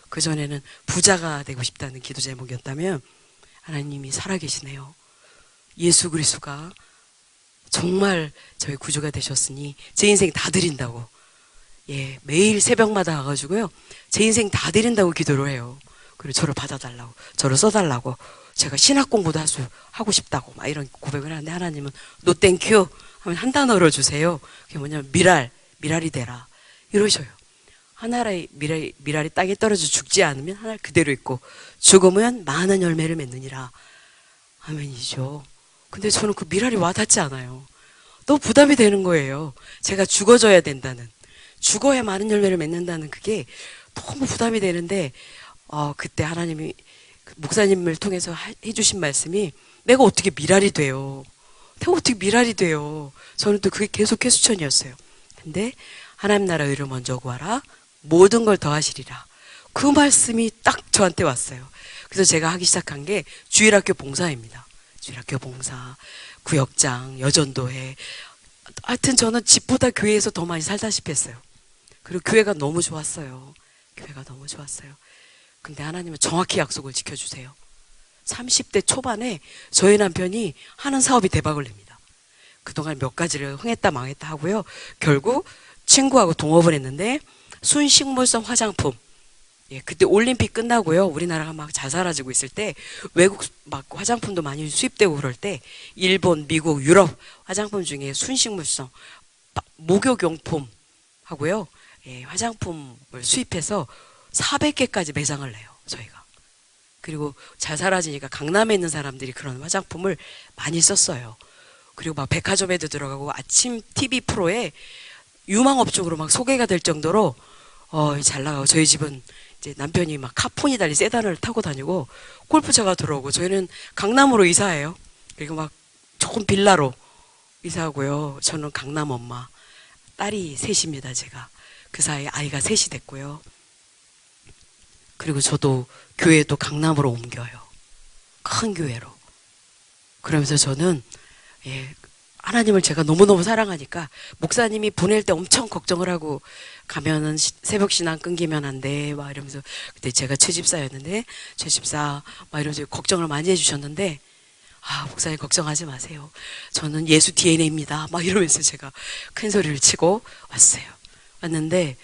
그전에는 부자가 되고 싶다는 기도 제목이었다면 하나님이 살아계시네요. 예수 그리스도가 정말 저희 구주가 되셨으니 제 인생 다 드린다고 매일 새벽마다 가가지고요 제 인생 다 드린다고 기도를 해요. 그리고 저를 받아달라고 저를 써달라고 제가 신학 공부도 하고 싶다고 막 이런 고백을 하는데 하나님은 노 땡큐 하면 한 단어로 주세요. 그게 뭐냐면 미랄이 되라 이러셔요. 하나의 미랄이 땅에 떨어져 죽지 않으면 하나 그대로 있고 죽으면 많은 열매를 맺느니라. 아멘이죠. 근데 저는 그 미랄이 와닿지 않아요. 너무 부담이 되는 거예요. 제가 죽어줘야 된다는, 죽어야 많은 열매를 맺는다는 그게 너무 부담이 되는데 그때 하나님이 목사님을 통해서 해주신 말씀이 내가 어떻게 미랄이 돼요. 내가 어떻게 미랄이 돼요. 저는 또 그게 계속 해수천이었어요. 근데 하나님 나라 의를 먼저 구하라. 모든 걸 더하시리라. 그 말씀이 딱 저한테 왔어요. 그래서 제가 하기 시작한 게 주일학교 봉사입니다. 주일학교 봉사, 구역장, 여전도회. 하여튼 저는 집보다 교회에서 더 많이 살다시피 했어요. 그리고 교회가 너무 좋았어요. 교회가 너무 좋았어요. 근데 하나님은 정확히 약속을 지켜주세요. 30대 초반에 저희 남편이 하는 사업이 대박을 냅니다. 그동안 몇 가지를 흥했다 망했다 하고요. 결국 친구하고 동업을 했는데 순식물성 화장품. 예, 그때 올림픽 끝나고요. 우리나라가 막 잘 사라지고 있을 때 외국 막 화장품도 많이 수입되고 그럴 때 일본, 미국, 유럽 화장품 중에 순식물성 목욕용품 하고요. 예, 화장품을 수입해서 400개까지 매장을 내요. 저희가. 그리고 잘 사라지니까 강남에 있는 사람들이 그런 화장품을 많이 썼어요. 그리고 막 백화점에도 들어가고 아침 TV 프로에 유망업종으로 막 소개가 될 정도로 잘 나가고 저희 집은 이제 남편이 막 카폰이 달린 세단을 타고 다니고 골프차가 들어오고 저희는 강남으로 이사해요. 그리고 막 좋은 빌라로 이사하고요. 저는 강남 엄마. 딸이 셋입니다. 제가. 그 사이에 아이가 셋이 됐고요. 그리고 저도 교회도 강남으로 옮겨요. 큰 교회로. 그러면서 저는 하나님을 제가 너무너무 사랑하니까 목사님이 보낼 때 엄청 걱정을 하고 가면은 새벽 신앙 끊기면 안 돼. 막 이러면서 그때 제가 최집사였는데 최집사 막 이러면서 걱정을 많이 해주셨는데 목사님 걱정하지 마세요. 저는 예수 DNA입니다. 막 이러면서 제가 큰 소리를 치고 왔는데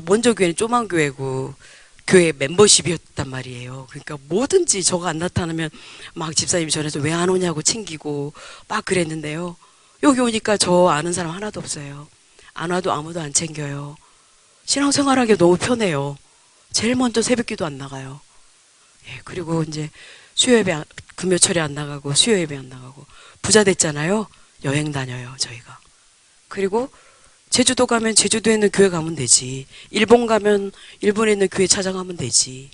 먼저 교회는 조만 교회고 교회 멤버십이었단 말이에요. 그러니까 뭐든지 저가 안 나타나면 막 집사님이 전해서 왜 안 오냐고 챙기고 막 그랬는데요. 여기 오니까 저 아는 사람 하나도 없어요. 안 와도 아무도 안 챙겨요. 신앙생활하기 너무 편해요. 제일 먼저 새벽기도 안 나가요. 예, 그리고 이제 수요예배 금요철에 안 나가고 수요예배 안 나가고 부자 됐잖아요. 여행 다녀요 저희가. 그리고 제주도 가면 제주도에 있는 교회 가면 되지. 일본 가면 일본에 있는 교회 찾아가면 되지.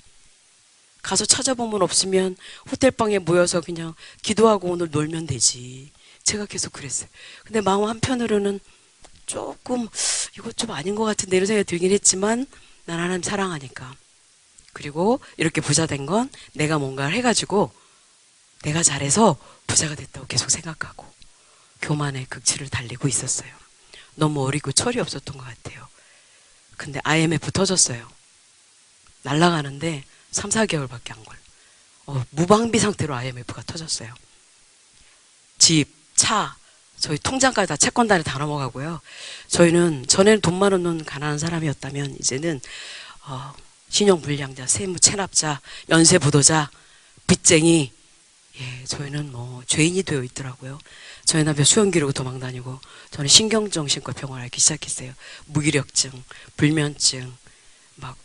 가서 찾아보면 없으면 호텔방에 모여서 그냥 기도하고 오늘 놀면 되지. 제가 계속 그랬어요. 근데 마음 한편으로는 조금 이거 좀 아닌 것 같은데 이런 생각이 들긴 했지만 난 하나님 사랑하니까. 그리고 이렇게 부자 된 건 내가 뭔가를 해가지고 내가 잘해서 부자가 됐다고 계속 생각하고 교만의 극치를 달리고 있었어요. 너무 어리고 철이 없었던 것 같아요. 근데 IMF 터졌어요. 날아가는데 3, 4개월밖에 안 걸. 무방비 상태로 IMF가 터졌어요. 집, 차, 저희 통장까지 다 채권단에 다 넘어가고요. 저희는 전에는 돈만 없는 가난한 사람이었다면 이제는 신용불량자, 세무체납자, 연쇄부도자, 빚쟁이, 저희는 뭐 죄인이 되어 있더라고요. 저희 남편 수영기르고 도망다니고 저는 신경정신과 병원을 앓기 시작했어요. 무기력증, 불면증, 막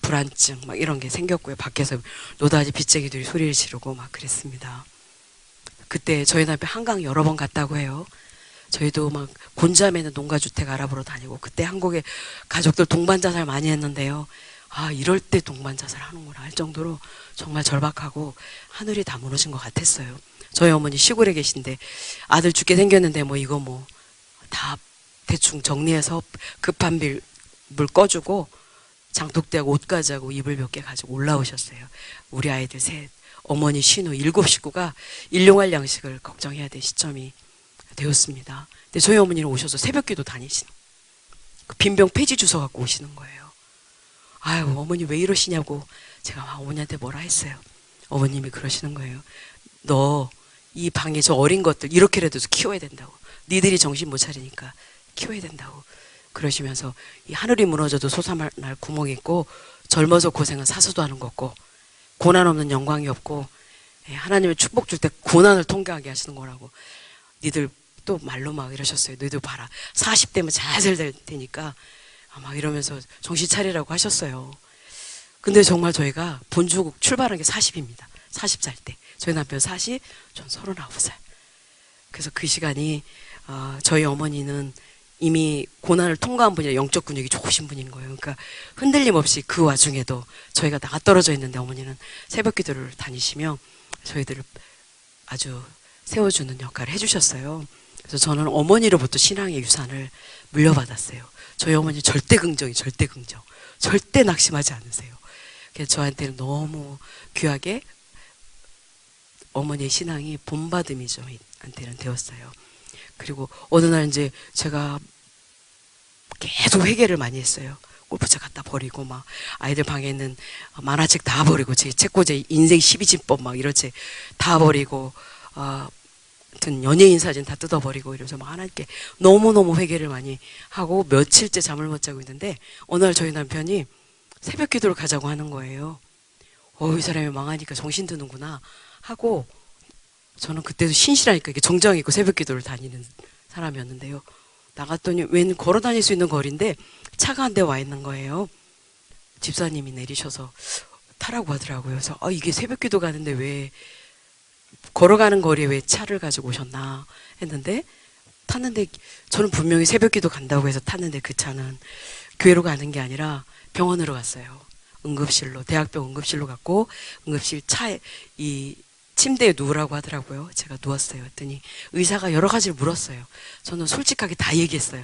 불안증 막 이런 게 생겼고요. 밖에서 노다지 빚쟁이들이 소리를 지르고 막 그랬습니다. 그때 저희 남편 한강 여러 번 갔다고 해요. 저희도 막 곤잠에 있는 농가주택 알아보러 다니고 그때 한국에 가족들 동반자살 많이 했는데요. 이럴 때 동반자살 하는구나 할 정도로 정말 절박하고 하늘이 다 무너진 것 같았어요. 저희 어머니 시골에 계신데 아들 죽게 생겼는데 뭐 이거 뭐 다 대충 정리해서 급한 물 꺼주고 장독대하고 옷까지 하고 이불 몇 개 가지고 올라오셨어요. 우리 아이들 셋, 어머니 신우 7 식구가 일용할 양식을 걱정해야 될 시점이 되었습니다. 근데 저희 어머니는 오셔서 새벽기도 다니시는 그 빈병 폐지 주워 갖고 오시는 거예요. 아유 어머니 왜 이러시냐고 제가 어머니한테 뭐라 했어요. 어머님이 그러시는 거예요. 너 이 방에 저 어린 것들 이렇게라도 키워야 된다고. 니들이 정신 못 차리니까 키워야 된다고. 그러시면서 이 하늘이 무너져도 솟아날 구멍이 있고 젊어서 고생은 사서도 하는 거고 고난 없는 영광이 없고 하나님의 축복 줄 때 고난을 통과하게 하시는 거라고. 니들 또 말로 막 이러셨어요. 너희들 봐라. 40대면 잘 될 테니까 막 이러면서 정신 차리라고 하셨어요. 근데 정말 저희가 본주국 출발한 게 40입니다. 40살 때. 저희 남편 40, 전 39살. 그래서 그 시간이 저희 어머니는 이미 고난을 통과한 분이라 영적 근육이 좋으신 분인 거예요. 그러니까 흔들림 없이 그 와중에도 저희가 나가 떨어져 있는데 어머니는 새벽 기도를 다니시며 저희들을 아주 세워주는 역할을 해주셨어요. 그래서 저는 어머니로부터 신앙의 유산을 물려받았어요. 저희 어머니 절대 긍정이 절대 긍정. 절대 낙심하지 않으세요. 그래서 저한테는 너무 귀하게 어머니의 신앙이 본받음이 저희한테는 되었어요. 그리고 어느 날 이제 제가 계속 회개를 많이 했어요. 골프채 갖다 버리고 막 아이들 방에 있는 만화책 다 버리고 제 책꽂이 인생 12진법 막 이런 책 다 버리고 하여튼 연예인 사진 다 뜯어버리고 이러면서 막 하나님께 너무너무 회개를 많이 하고 며칠째 잠을 못 자고 있는데 어느 날 저희 남편이 새벽 기도를 가자고 하는 거예요. 이 사람이 망하니까 정신 드는구나 하고 저는 그때도 신실하니까 이게 정장 입고 새벽 기도를 다니는 사람이었는데요. 나갔더니 웬 걸어 다닐 수 있는 거리인데 차가 한 대 와 있는 거예요. 집사님이 내리셔서 타라고 하더라고요. 그래서 이게 새벽 기도 가는데 왜 걸어가는 거리에 왜 차를 가지고 오셨나 했는데 탔는데 저는 분명히 새벽 기도 간다고 해서 탔는데 그 차는 교회로 가는 게 아니라 병원으로 갔어요. 응급실로 대학병 응급실로 갔고 응급실 차에 이 침대에 누우라고 하더라고요. 제가 누웠어요. 했더니 의사가 여러 가지를 물었어요. 저는 솔직하게 다 얘기했어요.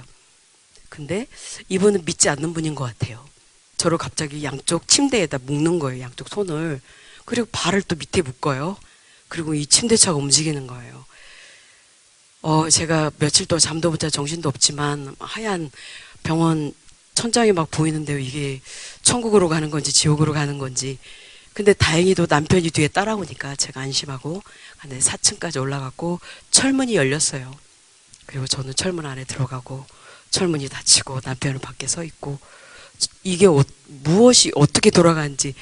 근데 이분은 믿지 않는 분인 것 같아요. 저를 갑자기 양쪽 침대에다 묶는 거예요. 양쪽 손을. 그리고 발을 또 밑에 묶어요. 그리고 이 침대차가 움직이는 거예요. 제가 며칠 동안 잠도 못 자 정신도 없지만 하얀 병원 천장이 막 보이는데요. 이게 천국으로 가는 건지 지옥으로 가는 건지. 근데 다행히도 남편이 뒤에 따라오니까 제가 안심하고 4층까지 올라갔고 철문이 열렸어요. 그리고 저는 철문 안에 들어가고 철문이 닫히고 남편은 밖에 서 있고 이게 무엇이 어떻게 돌아가는지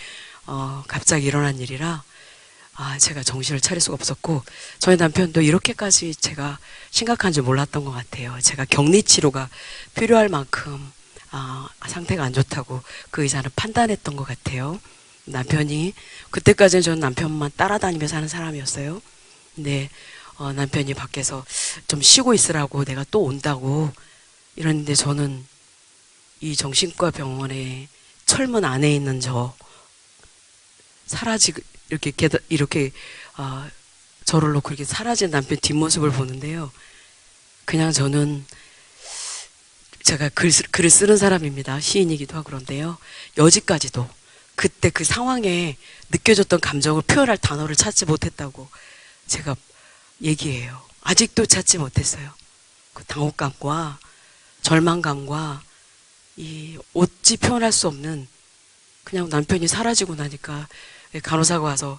갑자기 일어난 일이라 제가 정신을 차릴 수가 없었고 저희 남편도 이렇게까지 제가 심각한 줄 몰랐던 것 같아요. 제가 격리 치료가 필요할 만큼 상태가 안 좋다고 그 의사는 판단했던 것 같아요. 남편이 그때까지는 저는 남편만 따라다니면서 하는 사람이었어요. 근데 남편이 밖에서 좀 쉬고 있으라고 내가 또 온다고 이러는데 저는 이 정신과 병원에 철문 안에 있는 이렇게 저를 놓고 이렇게 사라진 남편 뒷모습을 보는데요. 그냥 저는 제가 글을 쓰는 사람입니다. 시인이기도 하고 그런데요. 여지까지도 그때 그 상황에 느껴졌던 감정을 표현할 단어를 찾지 못했다고 제가 얘기해요. 아직도 찾지 못했어요. 그 당혹감과 절망감과 이 어찌 표현할 수 없는 그냥 남편이 사라지고 나니까 간호사가 와서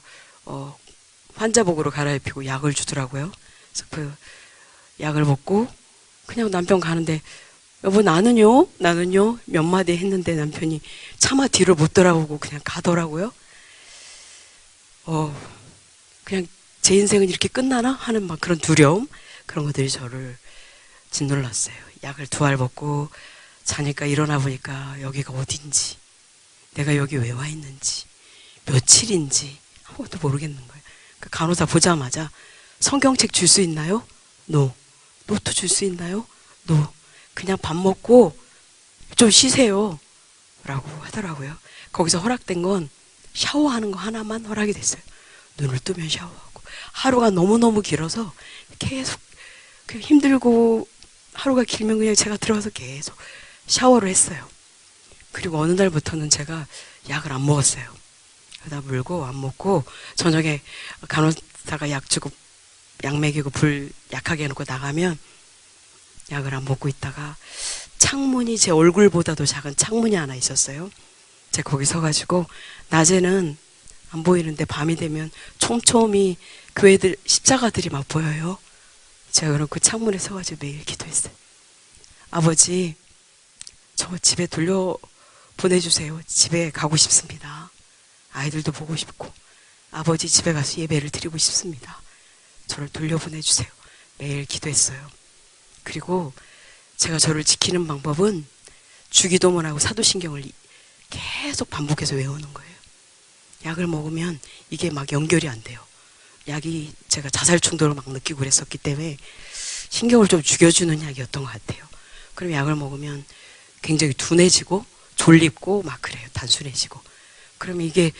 환자복으로 갈아입히고 약을 주더라고요. 그래서 그 약을 먹고 그냥 남편 가는데 여보 나는요 몇 마디 했는데 남편이 차마 뒤를 못 돌아보고 그냥 가더라고요. 그냥 제 인생은 이렇게 끝나나 하는 막 그런 두려움 그런 것들이 저를 짓눌렀어요. 약을 2알 먹고 자니까 일어나 보니까 여기가 어딘지 내가 여기 왜 와 있는지 며칠인지 아무것도 모르겠는 거예요. 그 간호사 보자마자 성경책 줄 수 있나요? No. 노트 줄 수 있나요? No. 그냥 밥 먹고 좀 쉬세요 라고 하더라고요. 거기서 허락된 건 샤워하는 거 하나만 허락이 됐어요. 눈을 뜨면 샤워하고 하루가 너무너무 길어서 계속 힘들고 하루가 길면 그냥 제가 들어가서 계속 샤워를 했어요. 그리고 어느 날부터는 제가 약을 안 먹었어요. 그러다 물고 안 먹고 저녁에 간호사가 약 주고 약 먹이고 불 약하게 해놓고 나가면 약을 안 먹고 있다가 창문이 제 얼굴보다도 작은 창문이 하나 있었어요. 제가 거기 서가지고 낮에는 안 보이는데 밤이 되면 촘촘히 교회들 십자가들이 막 보여요. 제가 그럼 그 창문에 서가지고 매일 기도했어요. 아버지 저 집에 보내주세요. 집에 가고 싶습니다. 아이들도 보고 싶고 아버지 집에 가서 예배를 드리고 싶습니다. 저를 돌려보내주세요. 매일 기도했어요. 그리고 제가 저를 지키는 방법은 주기도문하고 사도신경을 계속 반복해서 외우는 거예요. 약을 먹으면 이게 막 연결이 안 돼요. 약이 제가 자살 충동을 막 느끼고 그랬었기 때문에 신경을 좀 죽여주는 약이었던 것 같아요. 그럼 약을 먹으면 굉장히 둔해지고 졸립고 막 그래요. 단순해지고. 그러면 이게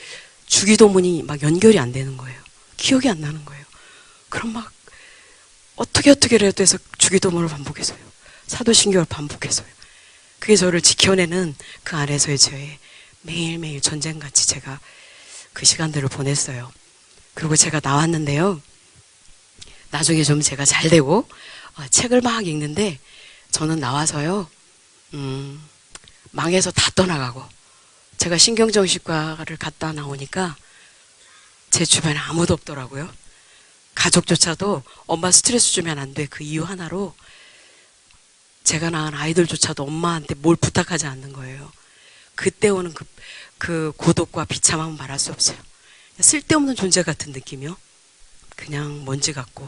주기도문이 막 연결이 안 되는 거예요. 기억이 안 나는 거예요. 그럼 막 어떻게라도 해서 주기도문을 반복해서요. 사도신경을 반복해서요. 그게 저를 지켜내는 그 안에서의 저의 매일매일 전쟁같이 제가 그 시간들을 보냈어요. 그리고 제가 나왔는데요. 나중에 좀 제가 잘 되고 책을 막 읽는데 저는 나와서요. 망해서 다 떠나가고 제가 신경정신과를 갔다 나오니까 제 주변에 아무도 없더라고요. 가족조차도 엄마 스트레스 주면 안 돼. 그 이유 하나로 제가 낳은 아이들조차도 엄마한테 뭘 부탁하지 않는 거예요. 그때 오는 그 고독과 비참함은 말할 수 없어요. 쓸데없는 존재 같은 느낌이요. 그냥 먼지 같고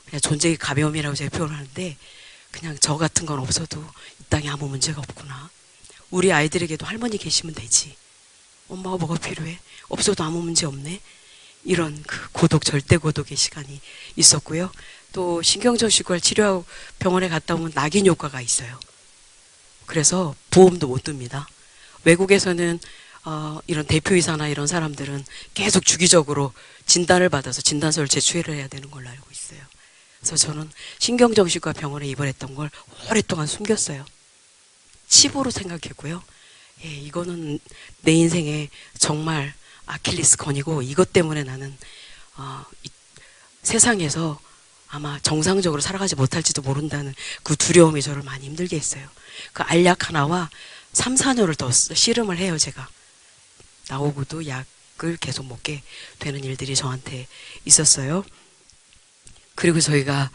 그냥 존재의 가벼움이라고 제가 표현하는데 그냥 저 같은 건 없어도 이 땅에 아무 문제가 없구나. 우리 아이들에게도 할머니 계시면 되지. 엄마가 뭐가 필요해? 없어도 아무 문제 없네. 이런 그 고독, 절대 고독의 시간이 있었고요. 또 신경정신과를 치료하고 병원에 갔다 오면 낙인 효과가 있어요. 그래서 보험도 못 듭니다. 외국에서는 이런 대표이사나 이런 사람들은 계속 주기적으로 진단을 받아서 진단서를 제출을 해야 되는 걸로 알고 있어요. 그래서 저는 신경정신과 병원에 입원했던 걸 오랫동안 숨겼어요. 치부로 생각했고요. 예, 이거는 내 인생에 정말 아킬레스건이고 이것 때문에 나는 이 세상에서 아마 정상적으로 살아가지 못할지도 모른다는 그 두려움이 저를 많이 힘들게 했어요. 그 알약 하나와 3, 4년을 더 씨름을 해요. 제가 나오고도 약을 계속 먹게 되는 일들이 저한테 있었어요. 그리고 저희가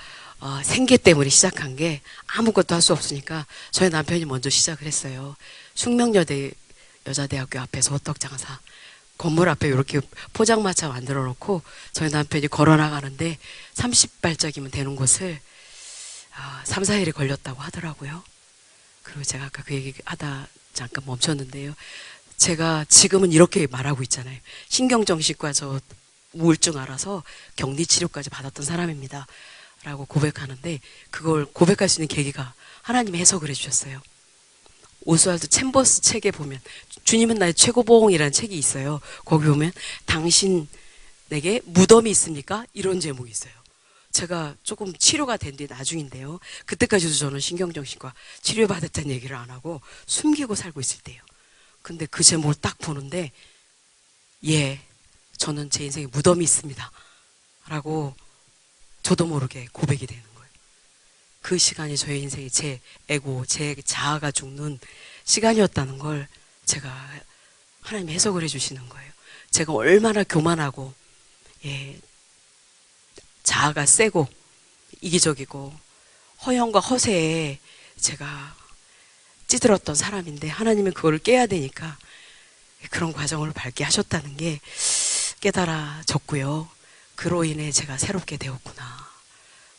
생계 때문에 시작한 게 아무것도 할 수 없으니까 저희 남편이 먼저 시작을 했어요. 숙명여대 여자대학교 앞에서 호떡장사 건물 앞에 이렇게 포장마차 만들어 놓고 저희 남편이 걸어 나가는데 30발짝이면 되는 곳을 3, 4일이 걸렸다고 하더라고요. 그리고 제가 아까 그 얘기 하다 잠깐 멈췄는데요. 제가 지금은 이렇게 말하고 있잖아요. 신경정신과 저 우울증 알아서 격리치료까지 받았던 사람입니다. 라고 고백하는데 그걸 고백할 수 있는 계기가 하나님이 해석을 해주셨어요. 오스왈드 챔버스 책에 보면 주님은 나의 최고봉이라는 책이 있어요. 거기 보면 당신에게 무덤이 있습니까? 이런 제목이 있어요. 제가 조금 치료가 된 뒤 나중인데요. 그때까지도 저는 신경정신과 치료받았다는 얘기를 안 하고 숨기고 살고 있을 때예요. 근데 그 제목을 딱 보는데 예, 저는 제 인생에 무덤이 있습니다. 라고 저도 모르게 고백이 되는 거예요. 그 시간이 저의 인생에 제 에고, 제 자아가 죽는 시간이었다는 걸 제가 하나님이 해석을 해주시는 거예요. 제가 얼마나 교만하고 자아가 세고 이기적이고 허영과 허세에 제가 찌들었던 사람인데 하나님은 그걸 깨야 되니까 그런 과정을 밟게 하셨다는 게 깨달아졌고요. 그로 인해 제가 새롭게 되었구나.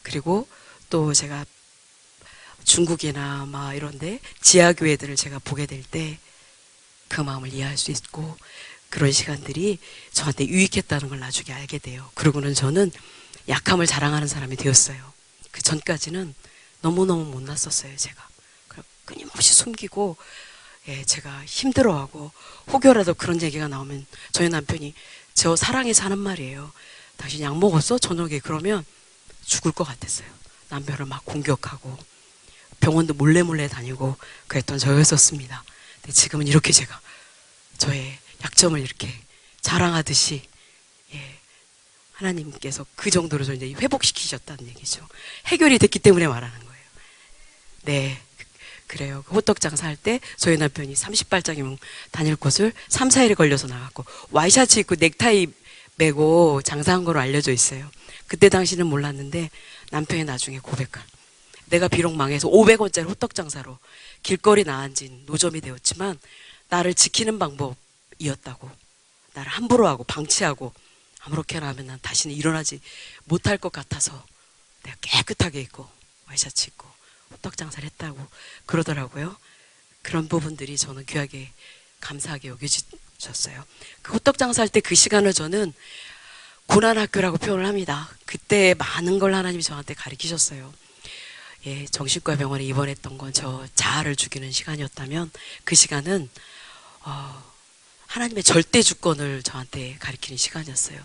그리고 또 제가 중국이나 막 이런데 지하교회들을 제가 보게 될 때 그 마음을 이해할 수 있고 그런 시간들이 저한테 유익했다는 걸 나중에 알게 돼요. 그러고는 저는 약함을 자랑하는 사람이 되었어요. 그 전까지는 너무너무 못났었어요. 제가 끊임없이 숨기고 제가 힘들어하고 혹여라도 그런 얘기가 나오면 저희 남편이 저 사랑해서 하는 말이에요. 당신 약 먹었어? 저녁에. 그러면 죽을 것 같았어요. 남편을 막 공격하고 병원도 몰래 다니고 그랬던 저였었습니다. 근데 지금은 이렇게 제가 저의 약점을 이렇게 자랑하듯이 하나님께서 그 정도로 저 이제 회복시키셨다는 얘기죠. 해결이 됐기 때문에 말하는 거예요. 네, 그래요. 호떡 장사할 때 저희 남편이 30발짝이면 다닐 곳을 3, 4일에 걸려서 나갔고 와이셔츠 입고 넥타이 메고 장사한 거로 알려져 있어요. 그때 당시는 몰랐는데 남편이 나중에 고백한 내가 비록 망해서 500원짜리 호떡 장사로 길거리 나앉은 노점이 되었지만 나를 지키는 방법이었다고. 나를 함부로 하고 방치하고 아무렇게나 하면 난 다시는 일어나지 못할 것 같아서 내가 깨끗하게 입고 와이셔츠 입고 호떡 장사를 했다고 그러더라고요. 그런 부분들이 저는 귀하게 감사하게 여겨졌어요. 그 호떡 장사할 때 그 시간을 저는 고난학교라고 표현을 합니다. 그때 많은 걸 하나님이 저한테 가르치셨어요. 예, 정신과 병원에 입원했던 건 저 자아를 죽이는 시간이었다면 그 시간은 하나님의 절대 주권을 저한테 가르치는 시간이었어요.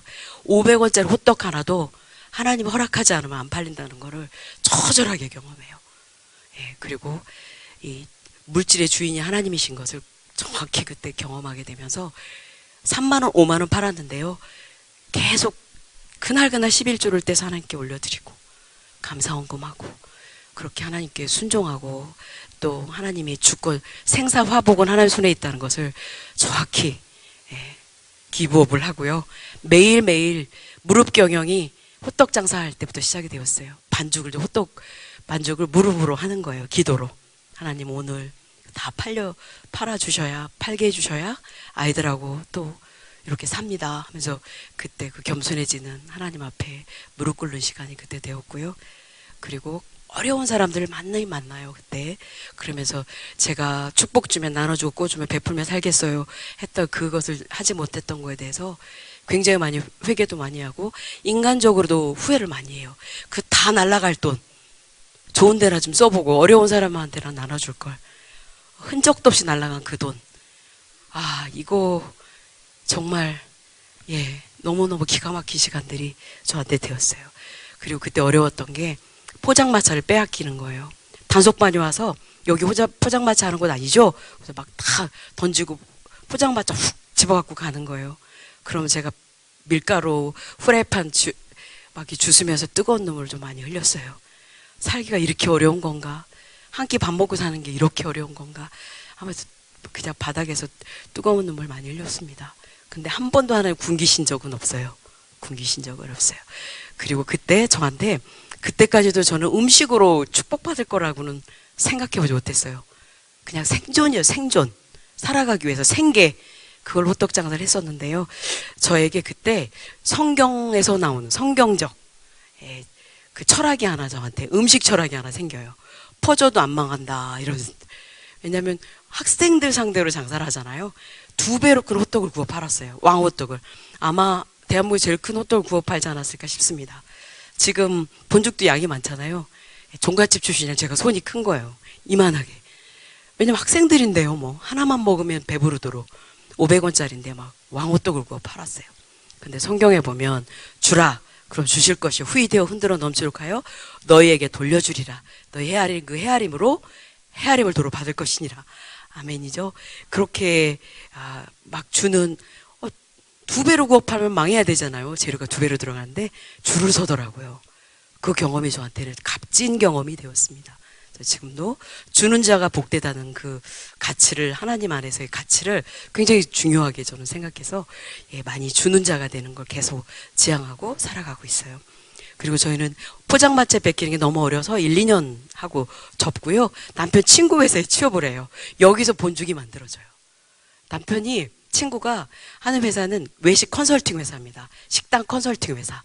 500원짜리 호떡 하나도 하나님 허락하지 않으면 안 팔린다는 거를 처절하게 경험해요. 예, 그리고 이 물질의 주인이 하나님이신 것을 정확히 그때 경험하게 되면서 3만 원, 5만 원 팔았는데요. 계속 그날그날 11조를 떼서 하나님께 올려드리고 감사헌금하고 그렇게 하나님께 순종하고 또 하나님의 주권, 생사화복은 하나님 손에 있다는 것을 정확히 기부업을 하고요. 매일매일 무릎 경영이 호떡 장사할 때부터 시작이 되었어요. 호떡 반죽을 무릎으로 하는 거예요. 기도로. 하나님 오늘 다 팔아주셔야, 팔게 해주셔야 아이들하고 또 이렇게 삽니다 하면서 그때 그 겸손해지는 하나님 앞에 무릎 꿇는 시간이 그때 되었고요. 그리고 어려운 사람들을 많이 만나요, 그때. 그러면서 제가 축복 주면 나눠주고 꿔주면 베풀면 살겠어요 했던 그것을 하지 못했던 거에 대해서 굉장히 많이 회개도 많이 하고 인간적으로도 후회를 많이 해요. 그 다 날라갈 돈 좋은 데나 좀 써보고 어려운 사람한테나 나눠줄 걸. 흔적도 없이 날라간 그 돈. 아, 이거 정말 너무너무 기가 막힌 시간들이 저한테 되었어요. 그리고 그때 어려웠던 게 포장마차를 빼앗기는 거예요. 단속반이 와서 여기 포장마차 하는 곳 아니죠? 그래서 막 다 던지고 포장마차 훅 집어갖고 가는 거예요. 그러면 제가 밀가루 후라이팬 막 주스면서 뜨거운 눈물을 좀 많이 흘렸어요. 살기가 이렇게 어려운 건가? 한 끼 밥 먹고 사는 게 이렇게 어려운 건가? 하면서 그냥 바닥에서 뜨거운 눈물 많이 흘렸습니다. 근데 한 번도 하나님 굶기신 적은 없어요. 굶기신 적은 없어요. 그리고 그때 저한테 그때까지도 저는 음식으로 축복받을 거라고는 생각해보지 못했어요. 그냥 생존이에요. 생존. 살아가기 위해서 생계. 그걸 호떡 장사를 했었는데요. 저에게 그때 성경에서 나오는 성경적 그 철학이 하나 저한테 음식 철학이 하나 생겨요. 퍼져도 안 망한다. 이런. 왜냐하면 학생들 상대로 장사를 하잖아요. 2배로 큰 호떡을 구워 팔았어요. 왕호떡을. 아마 대한민국에 제일 큰 호떡을 구워 팔지 않았을까 싶습니다. 지금 본죽도 양이 많잖아요. 종갓집 출신이라 제가 손이 큰 거예요. 이만하게. 왜냐면 학생들인데요. 뭐 하나만 먹으면 배부르도록 500원짜리인데 막 왕호떡을 구워 팔았어요. 근데 성경에 보면 주라. 그럼 주실 것이 후이되어 흔들어 넘치도록 하여 너희에게 돌려주리라. 너희 헤아린 그 헤아림으로 헤아림을 도로 받을 것이니라. 아멘이죠. 그렇게 막 주는 2배로 구워 팔면 망해야 되잖아요. 재료가 2배로 들어가는데 줄을 서더라고요. 그 경험이 저한테는 값진 경험이 되었습니다. 지금도 주는 자가 복되다는 그 가치를 하나님 안에서의 가치를 굉장히 중요하게 저는 생각해서 많이 주는 자가 되는 걸 계속 지향하고 살아가고 있어요. 그리고 저희는 포장마차 뺏기는 게 너무 어려서 1, 2년 하고 접고요. 남편 친구 회사에 취업을 해요. 여기서 본죽이 만들어져요. 남편이 친구가 하는 회사는 외식 컨설팅 회사입니다. 식당 컨설팅 회사.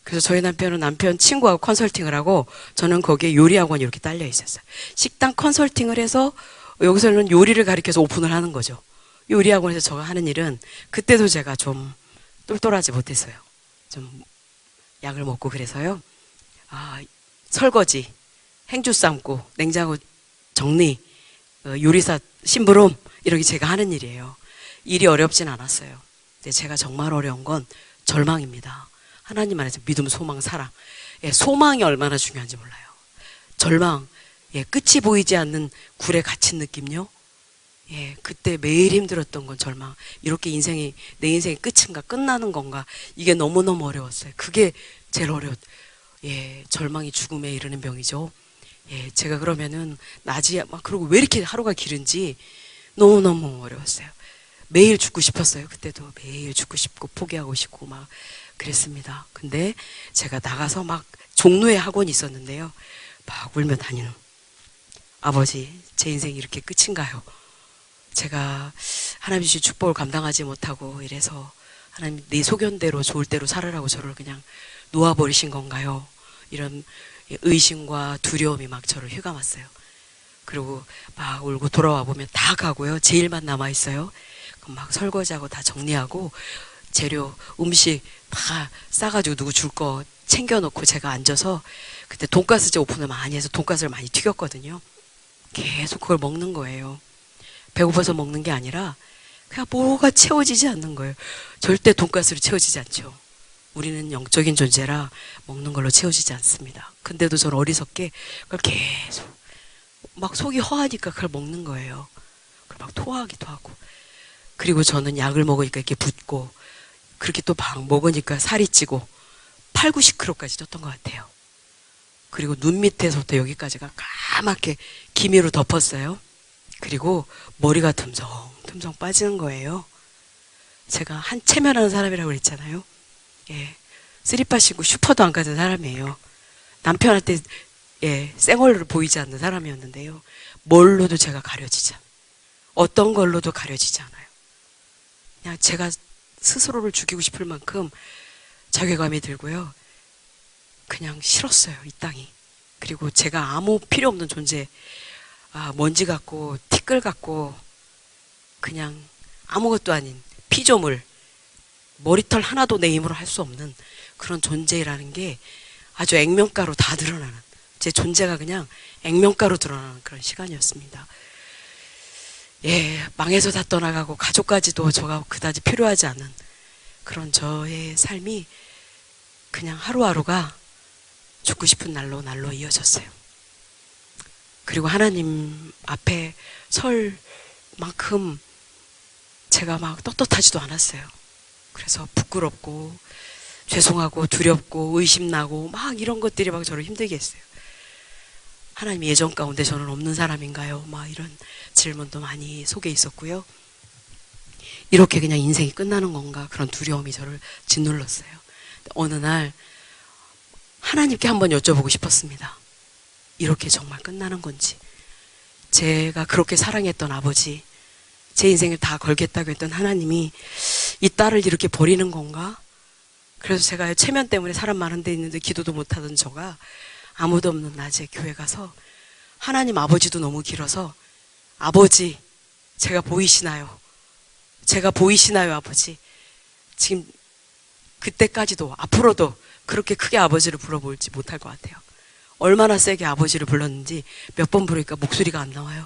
그래서 저희 남편은 남편 친구하고 컨설팅을 하고 저는 거기에 요리학원 이렇게 딸려 있었어요. 식당 컨설팅을 해서 여기서는 요리를 가르쳐서 오픈을 하는 거죠. 요리학원에서 제가 하는 일은 그때도 제가 좀 똘똘하지 못했어요. 좀 약을 먹고 그래서요. 설거지, 행주 삶고, 냉장고 정리, 요리사 심부름 이렇게 제가 하는 일이에요. 일이 어렵진 않았어요. 근데 제가 정말 어려운 건 절망입니다. 하나님 안에서 믿음, 소망, 사랑. 소망이 얼마나 중요한지 몰라요. 절망, 끝이 보이지 않는 굴에 갇힌 느낌요. 그때 매일 힘들었던 건 절망. 이렇게 내 인생의 끝인가, 끝나는 건가. 이게 너무너무 어려웠어요. 그게 제일 절망이 죽음에 이르는 병이죠. 제가 그러면은 낮이 그러고 왜 이렇게 하루가 길은지 너무너무 어려웠어요. 매일 죽고 싶었어요. 그때도 매일 죽고 싶고 포기하고 싶고 막 그랬습니다. 근데 제가 나가서 막 종로에 학원이 있었는데요. 막 울며 다니는 아버지, 제 인생이 이렇게 끝인가요? 제가 하나님 주신 축복을 감당하지 못하고 이래서 하나님 네 소견대로 좋을 대로 살으라고 저를 그냥 놓아버리신 건가요? 이런 의심과 두려움이 막 저를 휘감았어요. 그리고 막 울고 돌아와 보면 다 가고요. 제 일만 남아 있어요. 그럼 막 설거지하고 다 정리하고 재료, 음식 다 싸가지고 누구 줄 거 챙겨놓고 제가 앉아서 그때 돈가스집 오픈을 많이 해서 돈가스를 많이 튀겼거든요. 계속 그걸 먹는 거예요. 배고파서 먹는 게 아니라 그냥 뭐가 채워지지 않는 거예요. 절대 돈가스로 채워지지 않죠. 우리는 영적인 존재라 먹는 걸로 채워지지 않습니다. 근데도 저는 어리석게 그걸 계속 막 속이 허하니까 그걸 먹는 거예요. 그걸 막 토하기도 하고. 그리고 저는 약을 먹으니까 이렇게 붓고 그렇게 또 막 먹으니까 살이 찌고 8, 90kg까지 쪘던 것 같아요. 그리고 눈 밑에서부터 여기까지가 까맣게 기미로 덮었어요. 그리고 머리가 듬성듬성 빠지는 거예요. 제가 한 체면하는 사람이라고 그랬잖아요. 예, 쓰리빠 신고 슈퍼도 안 가는 사람이에요. 남편한테 쌩얼로 보이지 않는 사람이었는데요. 뭘로도 제가 가려지지 않아요. 어떤 걸로도 가려지지 않아요. 그냥 제가 스스로를 죽이고 싶을 만큼 자괴감이 들고요. 그냥 싫었어요, 이 땅이. 그리고 제가 아무 필요 없는 존재, 먼지 같고 티끌 같고 그냥 아무것도 아닌 피조물, 머리털 하나도 내 힘으로 할 수 없는 그런 존재라는 게 아주 액면가로 다 드러나는, 제 존재가 그냥 액면가로 드러나는 그런 시간이었습니다. 예, 망해서 다 떠나가고 가족까지도 저가 그다지 필요하지 않은 그런 저의 삶이 그냥 하루하루가 죽고 싶은 날로 이어졌어요. 그리고 하나님 앞에 설 만큼 제가 막 떳떳하지도 않았어요. 그래서 부끄럽고 죄송하고 두렵고 의심나고 막 이런 것들이 막 저를 힘들게 했어요. 하나님 예정 가운데 저는 없는 사람인가요? 막 이런 질문도 많이 속에 있었고요. 이렇게 그냥 인생이 끝나는 건가? 그런 두려움이 저를 짓눌렀어요. 어느 날 하나님께 한번 여쭤보고 싶었습니다. 이렇게 정말 끝나는 건지, 제가 그렇게 사랑했던 아버지, 제 인생을 다 걸겠다고 했던 하나님이 이 딸을 이렇게 버리는 건가? 그래서 제가 체면 때문에 사람 많은 데 있는데 기도도 못하던 저가 아무도 없는 낮에 교회 가서 하나님 아버지도 너무 길어서 아버지, 제가 보이시나요? 제가 보이시나요, 아버지? 지금 그때까지도 앞으로도 그렇게 크게 아버지를 불러볼지 못할 것 같아요. 얼마나 세게 아버지를 불렀는지 몇 번 부르니까 목소리가 안 나와요.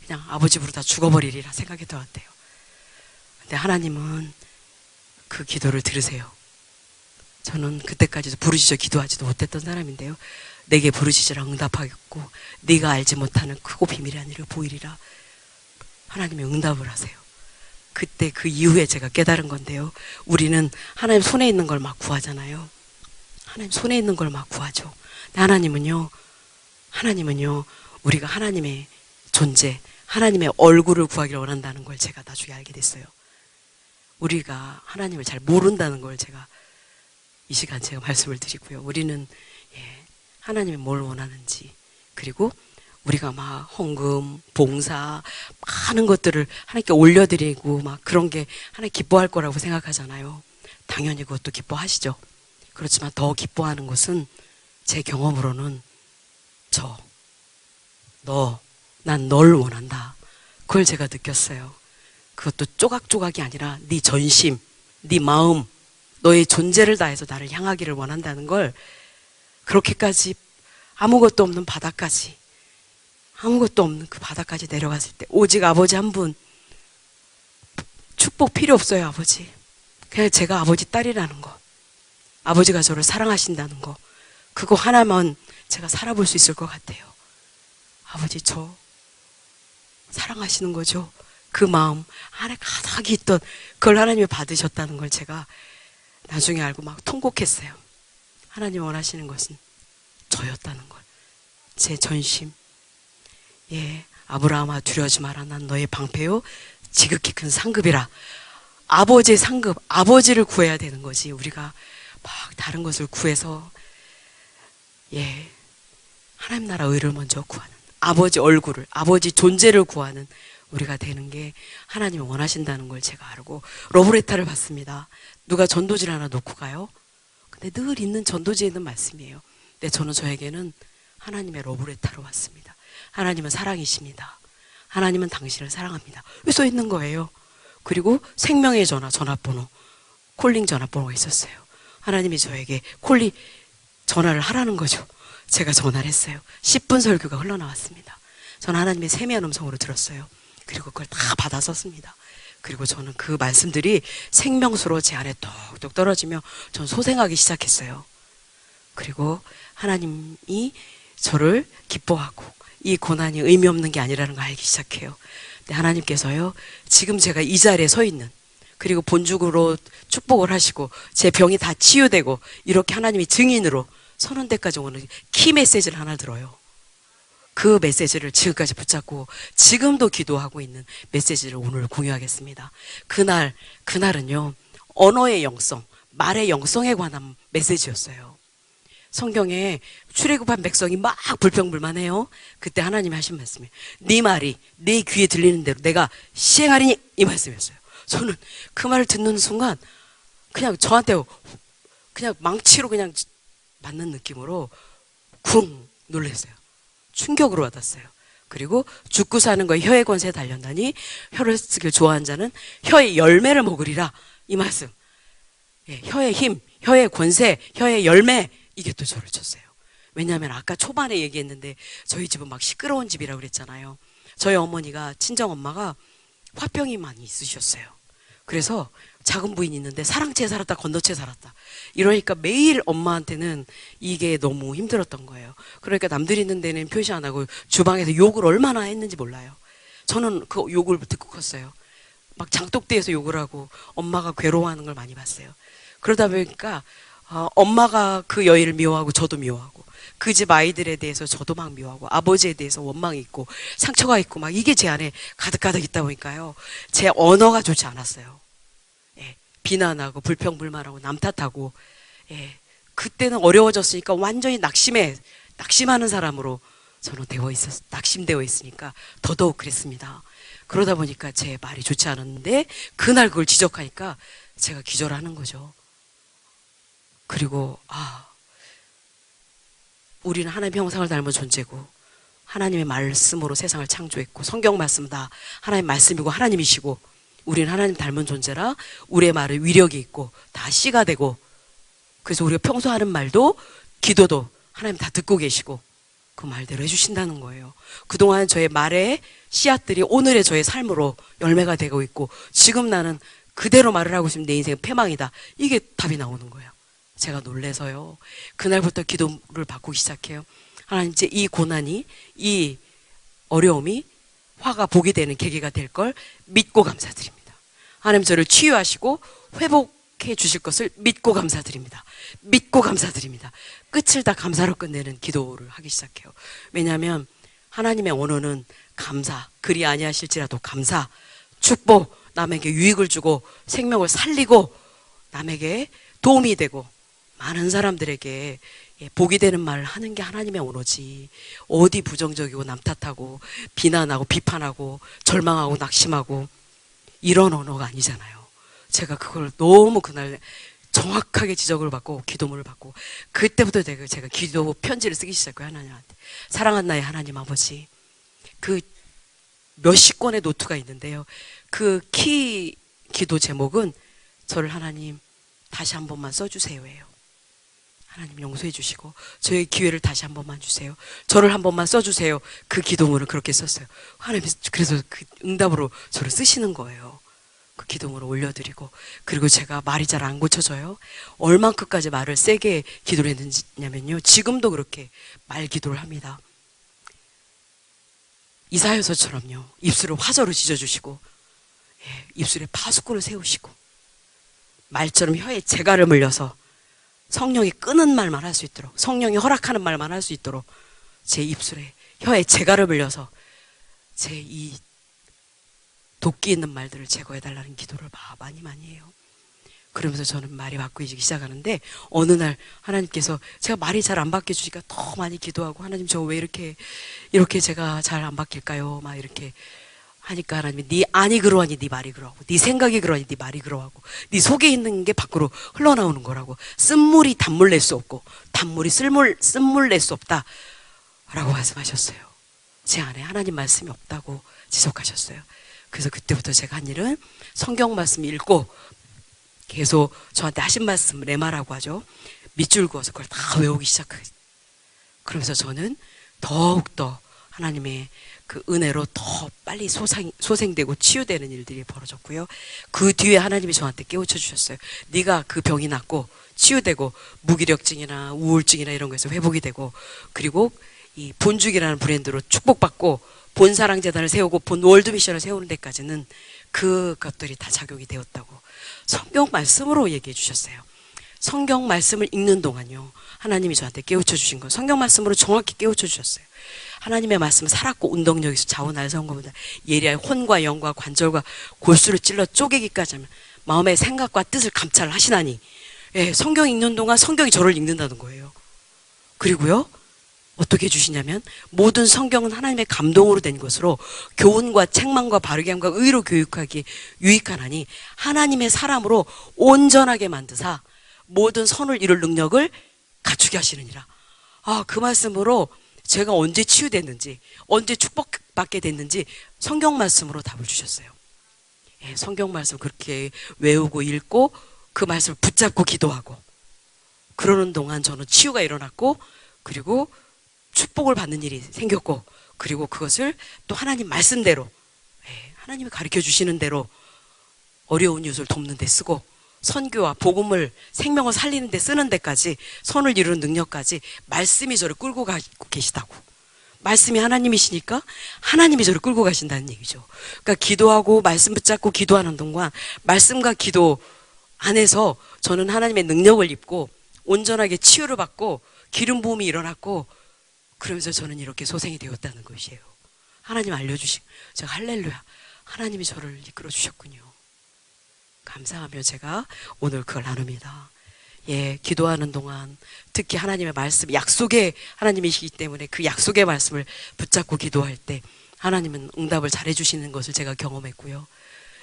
그냥 아버지 부르다 죽어버리리라 생각했던 것 같아요. 근데 하나님은 그 기도를 들으세요. 저는 그때까지도 부르짖어 기도하지도 못했던 사람인데요. 내게 부르짖으라 응답하겠고 네가 알지 못하는 크고 비밀한 일을 보이리라. 하나님이 응답을 하세요. 그때 그 이후에 제가 깨달은 건데요. 우리는 하나님 손에 있는 걸 막 구하잖아요. 하나님 손에 있는 걸 막 구하죠. 근데 하나님은요, 우리가 하나님의 존재, 하나님의 얼굴을 구하기를 원한다는 걸 제가 나중에 알게 됐어요. 우리가 하나님을 잘 모른다는 걸 제가 이 시간 제가 말씀을 드리고요. 우리는 하나님이 뭘 원하는지, 그리고 우리가 막 헌금, 봉사, 많은 것들을 하나님께 올려드리고 막 그런 게 하나님 기뻐할 거라고 생각하잖아요. 당연히 그것도 기뻐하시죠. 그렇지만 더 기뻐하는 것은 제 경험으로는 난 널 원한다. 그걸 제가 느꼈어요. 그것도 조각조각이 아니라 네 전심, 네 마음, 너의 존재를 다해서 나를 향하기를 원한다는 걸, 그렇게까지 아무것도 없는 바다까지, 아무것도 없는 그 바다까지 내려갔을 때 오직 아버지 한 분, 축복 필요 없어요. 아버지, 그냥 제가 아버지 딸이라는 거, 아버지가 저를 사랑하신다는 거, 그거 하나만 제가 살아볼 수 있을 것 같아요. 아버지, 저 사랑하시는 거죠? 그 마음 안에 가득히 있던 그걸 하나님이 받으셨다는 걸 제가 나중에 알고 막 통곡했어요. 하나님 원하시는 것은 저였다는 걸, 제 전심. 아브라함아 두려워하지 마라. 난 너의 방패요 지극히 큰 상급이라. 아버지의 상급, 아버지를 구해야 되는 거지. 우리가 막 다른 것을 구해서 하나님 나라 의를 먼저 구하는, 아버지 얼굴을, 아버지 존재를 구하는 우리가 되는 게 하나님이 원하신다는 걸 제가 알고 러브레터를 받습니다. 누가 전도지를 하나 놓고 가요? 근데 늘 있는 전도지에 있는 말씀이에요. 근데 저는 저에게는 하나님의 러브레터로 왔습니다. 하나님은 사랑이십니다. 하나님은 당신을 사랑합니다. 여기 써 있는 거예요. 그리고 생명의 전화번호, 콜링 전화번호가 있었어요. 하나님이 저에게 전화를 하라는 거죠. 제가 전화를 했어요. 10분 설교가 흘러나왔습니다. 저는 하나님의 세미한 음성으로 들었어요. 그리고 그걸 다 받아 썼습니다. 그리고 저는 그 말씀들이 생명수로 제 안에 뚝뚝 떨어지며 전 소생하기 시작했어요. 그리고 하나님이 저를 기뻐하고 이 고난이 의미 없는 게 아니라는 걸 알기 시작해요. 근데 하나님께서요, 지금 제가 이 자리에 서 있는, 그리고 본죽으로 축복을 하시고 제 병이 다 치유되고 이렇게 하나님이 증인으로 서는 데까지 오는 키 메시지를 하나 들어요. 그 메시지를 지금까지 붙잡고 지금도 기도하고 있는 메시지를 오늘 공유하겠습니다. 그날은요, 언어의 영성, 말의 영성에 관한 메시지였어요. 성경에 출애굽한 백성이 막 불평불만해요. 그때 하나님이 하신 말씀이 네 말이 네 귀에 들리는 대로 내가 시행하리니, 이 말씀이었어요. 저는 그 말을 듣는 순간 그냥 저한테 그냥 망치로 그냥 맞는 느낌으로 쿵 놀랐어요. 충격으로 받았어요. 그리고 죽고 사는 거에 혀의 권세에 달렸나니 혀를 쓰길 좋아하는 자는 혀의 열매를 먹으리라, 이 말씀. 예, 혀의 힘, 혀의 권세, 혀의 열매, 이게 또 저를 쳤어요. 왜냐하면 아까 초반에 얘기했는데 저희 집은 막 시끄러운 집이라고 그랬잖아요. 저희 어머니가, 친정엄마가 화병이 많이 있으셨어요. 그래서 작은 부인이 있는데 사랑채 살았다 건너채 살았다, 이러니까 매일 엄마한테는 이게 너무 힘들었던 거예요. 그러니까 남들 있는 데는 표시 안 하고 주방에서 욕을 얼마나 했는지 몰라요. 저는 그 욕을 듣고 컸어요. 막 장독대에서 욕을 하고 엄마가 괴로워하는 걸 많이 봤어요. 그러다 보니까 엄마가 그 여인을 미워하고 저도 미워하고 그 집 아이들에 대해서 저도 막 미워하고 아버지에 대해서 원망이 있고 상처가 있고 막 이게 제 안에 가득가득 있다 보니까요, 제 언어가 좋지 않았어요. 예, 비난하고 불평불만하고 남 탓하고, 예, 그때는 어려워졌으니까 완전히 낙심하는 사람으로 저는 낙심되어 있으니까 더더욱 그랬습니다. 그러다 보니까 제 말이 좋지 않았는데 그날 그걸 지적하니까 제가 기절하는 거죠. 그리고 우리는 하나님의 형상을 닮은 존재고 하나님의 말씀으로 세상을 창조했고 성경 말씀 다 하나님 말씀이고 하나님이시고 우리는 하나님 닮은 존재라 우리의 말은 위력이 있고 다 씨가 되고, 그래서 우리가 평소 하는 말도 기도도 하나님 다 듣고 계시고 그 말대로 해주신다는 거예요. 그동안 저의 말의 씨앗들이 오늘의 저의 삶으로 열매가 되고 있고 지금 나는 그대로 말을 하고 있으면 내 인생은 패망이다, 이게 답이 나오는 거예요. 제가 놀래서요, 그날부터 기도를 받고 시작해요. 하나님, 이제 이 고난이, 이 어려움이 화가 복이 되는 계기가 될 걸 믿고 감사드립니다. 하나님 저를 치유하시고 회복해 주실 것을 믿고 감사드립니다. 믿고 감사드립니다. 끝을 다 감사로 끝내는 기도를 하기 시작해요. 왜냐하면 하나님의 언어는 감사, 그리 아니하실지라도 감사, 축복, 남에게 유익을 주고 생명을 살리고 남에게 도움이 되고 많은 사람들에게 복이 되는 말을 하는 게 하나님의 언어지, 어디 부정적이고 남 탓하고 비난하고 비판하고 절망하고 낙심하고 이런 언어가 아니잖아요. 제가 그걸 너무 그날 정확하게 지적을 받고 기도문을 받고 그때부터 제가 기도 편지를 쓰기 시작해요. 하나님한테. 사랑하는 나의 하나님 아버지, 그 몇십 권의 노트가 있는데요, 그 기도 제목은 저를 하나님 다시 한 번만 써주세요예요. 하나님 용서해 주시고 저의 기회를 다시 한 번만 주세요. 저를 한 번만 써주세요. 그 기도문을 그렇게 썼어요. 하나님 그래서 그 응답으로 저를 쓰시는 거예요. 그 기도문을 올려드리고, 그리고 제가 말이 잘 안 고쳐져요. 얼만큼까지 말을 세게 기도를 했느냐면요, 지금도 그렇게 말 기도를 합니다. 이사야서처럼요, 입술을 화저로 찢어주시고, 입술에 파수꾼을 세우시고, 말처럼 혀에 재갈을 물려서 성령이 끄는 말만 할 수 있도록, 성령이 허락하는 말만 할 수 있도록 제 입술에 혀에 재갈을 물려서 제 이 도끼 있는 말들을 제거해달라는 기도를 많이 해요. 그러면서 저는 말이 바뀌기 시작하는데 어느 날 하나님께서 제가 말이 잘 안 바뀌어주니까 더 많이 기도하고, 하나님 저 왜 이렇게 제가 잘 안 바뀔까요? 막 이렇게 하니까 하나님이 네 안이 그러하니 네 말이 그러하고, 네 생각이 그러하니 네 말이 그러하고, 네 속에 있는 게 밖으로 흘러나오는 거라고. 쓴물이 단물 낼 수 없고 단물이 쓴물 낼 수 없다 라고 말씀하셨어요. 제 안에 하나님 말씀이 없다고 지적하셨어요. 그래서 그때부터 제가 한 일은 성경 말씀 읽고 계속 저한테 하신 말씀 레마라고 하죠. 밑줄 그어서 그걸 다 외우기 시작했어요. 그러면서 저는 더욱더 하나님의 그 은혜로 더 빨리 소생되고 치유되는 일들이 벌어졌고요. 그 뒤에 하나님이 저한테 깨우쳐 주셨어요. 네가 그 병이 낫고 치유되고 무기력증이나 우울증이나 이런 거에서 회복이 되고, 그리고 이 본죽이라는 브랜드로 축복받고 본사랑재단을 세우고 본 월드미션을 세우는 데까지는 그것들이 다 작용이 되었다고 성경 말씀으로 얘기해 주셨어요. 성경 말씀을 읽는 동안요, 하나님이 저한테 깨우쳐 주신 거 성경 말씀으로 정확히 깨우쳐 주셨어요. 하나님의 말씀은 살았고 운동력이 좌우날 선거보다 예리하여 혼과 영과 관절과 골수를 찔러 쪼개기까지 하면 마음의 생각과 뜻을 감찰을 하시나니, 예, 성경 읽는 동안 성경이 저를 읽는다는 거예요. 그리고요, 어떻게 해주시냐면 모든 성경은 하나님의 감동으로 된 것으로 교훈과 책망과 바르게 함과 의로 교육하기 유익하나니 하나님의 사람으로 온전하게 만드사 모든 선을 이룰 능력을 갖추게 하시느니라. 그 말씀으로 제가 언제 치유됐는지, 언제 축복받게 됐는지 성경 말씀으로 답을 주셨어요. 예, 성경 말씀 그렇게 외우고 읽고 그 말씀을 붙잡고 기도하고 그러는 동안 저는 치유가 일어났고, 그리고 축복을 받는 일이 생겼고, 그리고 그것을 또 하나님 말씀대로, 예, 하나님이 가르쳐 주시는 대로 어려운 이웃을 돕는 데 쓰고, 선교와 복음을 생명을 살리는 데 쓰는 데까지, 선을 이루는 능력까지 말씀이 저를 끌고 가고 계시다고. 말씀이 하나님이시니까 하나님이 저를 끌고 가신다는 얘기죠. 그러니까 기도하고 말씀 붙잡고 기도하는 동안 말씀과 기도 안에서 저는 하나님의 능력을 입고 온전하게 치유를 받고 기름 부음이 일어났고, 그러면서 저는 이렇게 소생이 되었다는 것이에요. 하나님 알려주신, 제가 할렐루야, 하나님이 저를 이끌어 주셨군요. 감사하며 제가 오늘 그걸 나눕니다. 예, 기도하는 동안 특히 하나님의 말씀, 약속의 하나님이시기 때문에 그 약속의 말씀을 붙잡고 기도할 때 하나님은 응답을 잘해 주시는 것을 제가 경험했고요.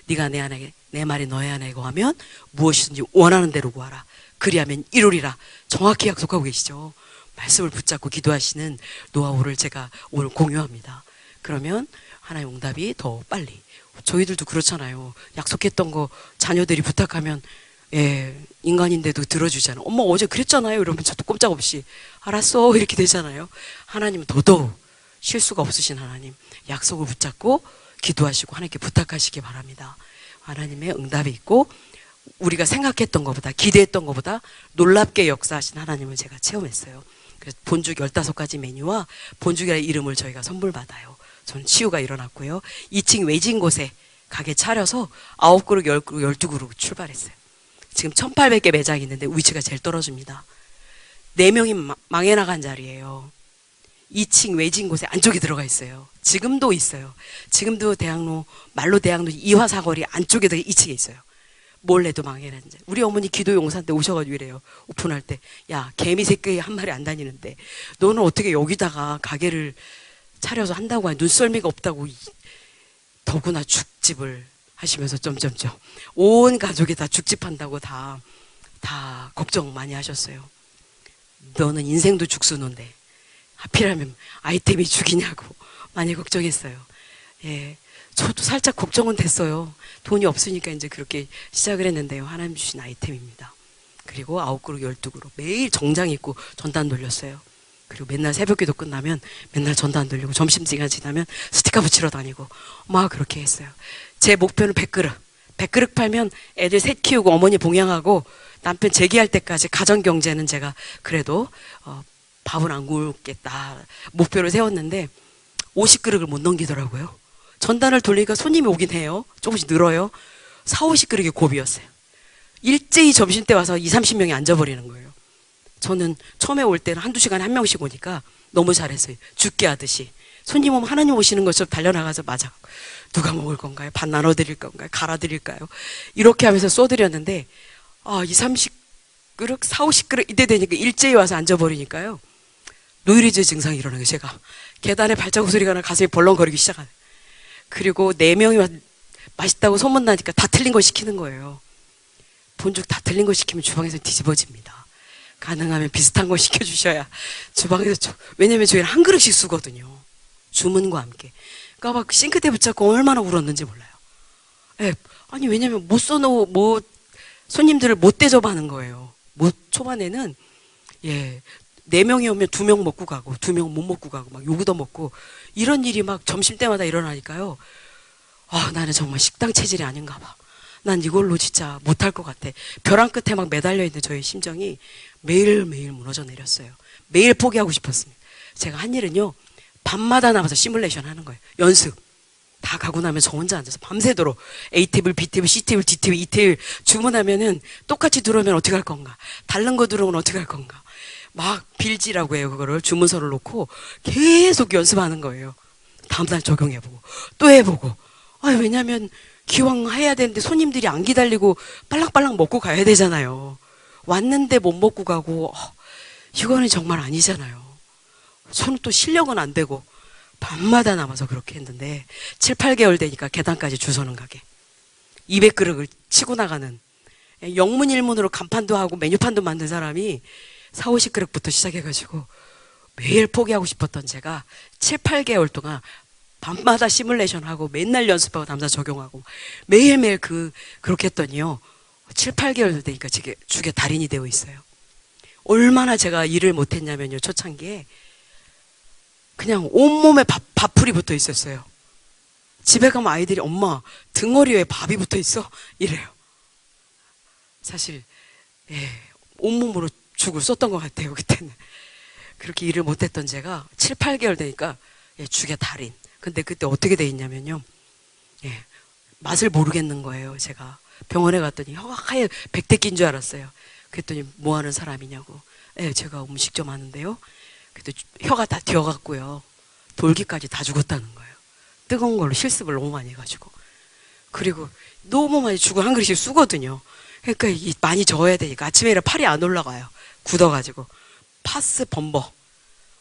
네가 내 안에, 내 말이 너의 안에 거하면 무엇이든지 원하는 대로 구하라. 그리하면 이루리라. 정확히 약속하고 계시죠. 말씀을 붙잡고 기도하시는 노하우를 제가 오늘 공유합니다. 그러면 하나님의 응답이 더 빨리. 저희들도 그렇잖아요. 약속했던 거 자녀들이 부탁하면, 예, 인간인데도 들어주잖아요. 엄마 어제 그랬잖아요. 이러면 저도 꼼짝없이 알았어 이렇게 되잖아요. 하나님은 더더욱 실수가 없으신 하나님, 약속을 붙잡고 기도하시고 하나님께 부탁하시기 바랍니다. 하나님의 응답이 있고 우리가 생각했던 것보다, 기대했던 것보다 놀랍게 역사하신 하나님을 제가 체험했어요. 그래서 본죽 15가지 메뉴와 본죽이라는 이름을 저희가 선물 받아요. 저는 치유가 일어났고요. 2층 외진 곳에 가게 차려서 9그룹, 10그룹, 12그룹 출발했어요. 지금 1800개 매장이 있는데 위치가 제일 떨어집니다. 4명이 망해 나간 자리예요. 2층 외진 곳에 안쪽에 들어가 있어요. 지금도 있어요. 지금도 대학로, 말로 대학로 이화사거리 안쪽에도 2층에 있어요. 몰래도 망해낸 자. 우리 어머니 기도 용사인데 오셔가지고 이래요. 오픈할 때, 야, 개미 새끼 한 마리 안 다니는데 너는 어떻게 여기다가 가게를 차려서 한다고 하니, 눈썰미가 없다고. 더구나 죽집을 하시면서 점점점 온 가족이 다 죽집한다고 다 걱정 많이 하셨어요. 너는 인생도 죽쓰는데 하필이면 아이템이 죽이냐고 많이 걱정했어요. 예, 저도 살짝 걱정은 됐어요. 돈이 없으니까 이제 그렇게 시작을 했는데요. 하나님 주신 아이템입니다. 그리고 9그룹, 12그룹 매일 정장 입고 전단 돌렸어요. 그리고 맨날 새벽기도 끝나면 맨날 전단 돌리고, 점심시간 지나면 스티커 붙이러 다니고 막 그렇게 했어요. 제 목표는 100그릇. 100그릇 팔면 애들 셋 키우고 어머니 봉양하고 남편 재기할 때까지 가정경제는 제가 그래도 밥은 안 굶겠다 목표를 세웠는데 50그릇을 못 넘기더라고요. 전단을 돌리니까 손님이 오긴 해요. 조금씩 늘어요. 40~50그릇이 고비였어요. 일제히 점심때 와서 20~30명이 앉아버리는 거예요. 저는 처음에 올 때는 한두 시간에 한 명씩 오니까 너무 잘했어요. 죽게 하듯이. 손님 오면 하나님 오시는 것처럼 달려나가서 맞아. 누가 먹을 건가요? 반 나눠드릴 건가요? 갈아드릴까요? 이렇게 하면서 쏘드렸는데 20~30그릇, 40~50그릇 이때 되니까 일제히 와서 앉아버리니까요. 노이로제 증상이 일어나요. 제가 계단에 발자국 소리가 나 가슴이 벌렁거리기 시작하네. 그리고 4명이 맛있다고 소문나니까 다 틀린 걸 시키는 거예요. 본죽 다 틀린 걸 시키면 주방에서 뒤집어집니다. 가능하면 비슷한 걸 시켜주셔야 주방에서 왜냐면 저희는 한 그릇씩 쓰거든요. 주문과 함께. 그러니까 막 싱크대 붙잡고 얼마나 울었는지 몰라요. 예, 아니 왜냐면 못 써놓고 손님들을 못 대접하는 거예요. 초반에는 예, 4명이 오면 2명 먹고 가고 2명 못 먹고 가고 막 요구도 먹고 이런 일이 막 점심때마다 일어나니까요. 아, 나는 정말 식당 체질이 아닌가 봐. 난 이걸로 진짜 못할 것 같아. 벼랑 끝에 막 매달려 있는 저의 심정이 매일매일 무너져 내렸어요. 매일 포기하고 싶었습니다. 제가 한 일은요, 밤마다 나와서 시뮬레이션 하는 거예요. 연습. 다 가고 나면 저 혼자 앉아서 밤새도록 A테이블, B테이블, C테이블, D테이블, E테이블 주문하면은 똑같이 들어오면 어떻게 할 건가? 다른 거 들어오면 어떻게 할 건가? 막 빌지라고 해요. 그거를 주문서를 놓고 계속 연습하는 거예요. 다음날 적용해보고 또 해보고. 왜냐면 기왕 해야 되는데 손님들이 안 기다리고 빨랑빨랑 먹고 가야 되잖아요. 왔는데 못 먹고 가고 이거는 정말 아니잖아요. 저는 또 실력은 안 되고 밤마다 남아서 그렇게 했는데 7, 8개월 되니까 계단까지 줄 서는 가게. 200그릇을 치고 나가는 영문일문으로 간판도 하고 메뉴판도 만든 사람이 4, 50그릇부터 시작해가지고 매일 포기하고 싶었던 제가 7, 8개월 동안 밤마다 시뮬레이션하고 맨날 연습하고 담사 적용하고 매일매일 그렇게 했더니요. 7, 8개월 되니까 죽의 달인이 되어 있어요. 얼마나 제가 일을 못했냐면요. 초창기에 그냥 온몸에 밥풀이 붙어 있었어요. 집에 가면 아이들이 엄마 등허리에 밥이 붙어 있어? 이래요. 사실 온몸으로 죽을 썼던 것 같아요. 그때는. 그렇게 일을 못했던 제가 7, 8개월 되니까 죽의 달인. 근데 그때 어떻게 돼 있냐면요. 맛을 모르겠는 거예요. 제가 병원에 갔더니 혀가 하얘 백태 낀 줄 알았어요. 그랬더니 뭐 하는 사람이냐고. 제가 음식점 하는데요. 그때 혀가 다 뒤어갔고요. 돌기까지 다 죽었다는 거예요. 뜨거운 걸로 실습을 너무 많이 해가지고. 그리고 너무 많이 죽어 한 그릇씩 쓰거든요. 그러니까 많이 저어야 되니까 아침에 일어나 팔이 안 올라가요. 굳어가지고. 파스 범버.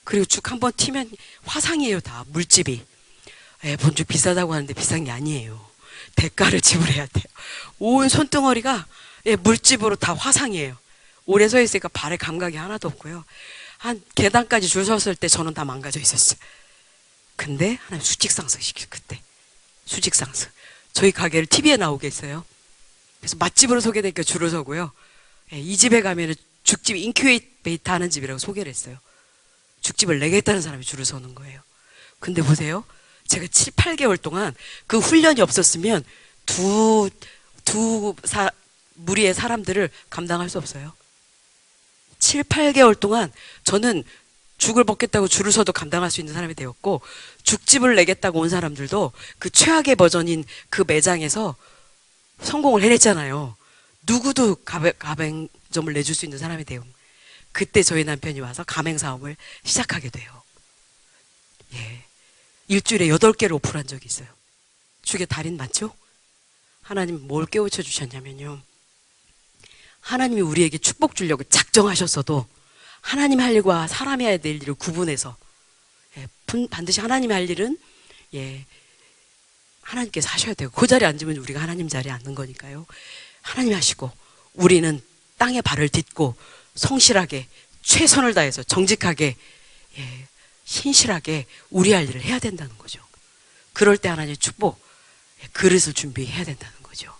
그리고 죽 한 번 튀면 화상이에요. 다 물집이. 본죽 비싸다고 하는데 비싼 게 아니에요. 대가를 지불해야 돼요. 온 손등어리가 물집으로 다 화상이에요. 오래 서 있으니까 발에 감각이 하나도 없고요. 한 계단까지 줄 섰을 때 저는 다 망가져 있었어요. 근데 하나님 수직상승 시켰어요. 그때 수직상승. 저희 가게를 TV에 나오게 했어요. 그래서 맛집으로 소개되니까 줄을 서고요. 이 집에 가면은 죽집 인큐베이터 하는 집이라고 소개를 했어요. 죽집을 내겠다는 사람이 줄을 서는 거예요. 근데 보세요. 제가 7, 8개월 동안 그 훈련이 없었으면 무리의 사람들을 감당할 수 없어요. 7, 8개월 동안 저는 죽을 먹겠다고 줄을 서도 감당할 수 있는 사람이 되었고, 죽집을 내겠다고 온 사람들도 그 최악의 버전인 그 매장에서 성공을 해냈잖아요. 누구도 가맹점을 내줄 수 있는 사람이 돼요. 그때 저희 남편이 와서 가맹사업을 시작하게 돼요. 일주일에 8개를 오픈한 적이 있어요. 죽의 달인 맞죠? 하나님 뭘 깨우쳐 주셨냐면요. 하나님이 우리에게 축복 주려고 작정하셨어도 하나님 할 일과 사람이 해야 될 일을 구분해서 반드시 하나님이 할 일은 하나님께서 하셔야 돼요. 그 자리에 앉으면 우리가 하나님 자리에 앉는 거니까요. 하나님이 하시고 우리는 땅에 발을 딛고 성실하게 최선을 다해서 정직하게 신실하게 우리 할 일을 해야 된다는 거죠. 그럴 때 하나님의 축복 그릇을 준비해야 된다는 거죠.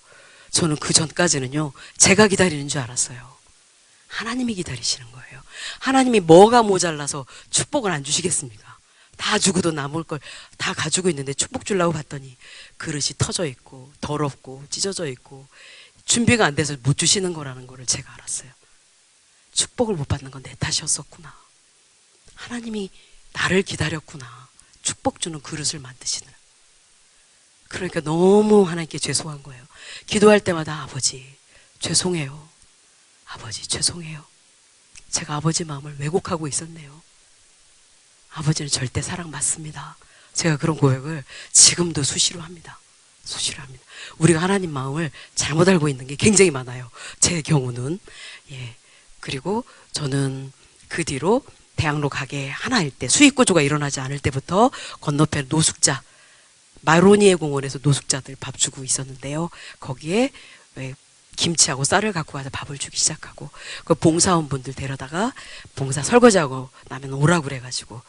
저는 그 전까지는요 제가 기다리는 줄 알았어요. 하나님이 기다리시는 거예요. 하나님이 뭐가 모자라서 축복을 안 주시겠습니까? 다 주고도 남을 걸 다 가지고 있는데 축복 주려고 봤더니 그릇이 터져 있고 더럽고 찢어져 있고 준비가 안 돼서 못 주시는 거라는 거를 제가 알았어요. 축복을 못 받는 건 내 탓이었었구나. 하나님이 나를 기다렸구나. 축복 주는 그릇을 만드시느라. 그러니까 너무 하나님께 죄송한 거예요. 기도할 때마다 아버지 죄송해요. 아버지 죄송해요. 제가 아버지 마음을 왜곡하고 있었네요. 아버지는 절대 사랑 맞습니다. 제가 그런 고백을 지금도 수시로 합니다. 수시로 합니다. 우리가 하나님 마음을 잘못 알고 있는 게 굉장히 많아요. 제 경우는. 그리고 저는 그 뒤로 대학로 가게 하나일 때 수익 구조가 일어나지 않을 때부터 건너편 노숙자 마로니에 공원에서 노숙자들 밥 주고 있었는데요. 거기에 김치하고 쌀을 갖고 가서 밥을 주기 시작하고 그 봉사원분들 데려다가 봉사 설거지하고 나면 오라고 그래가지고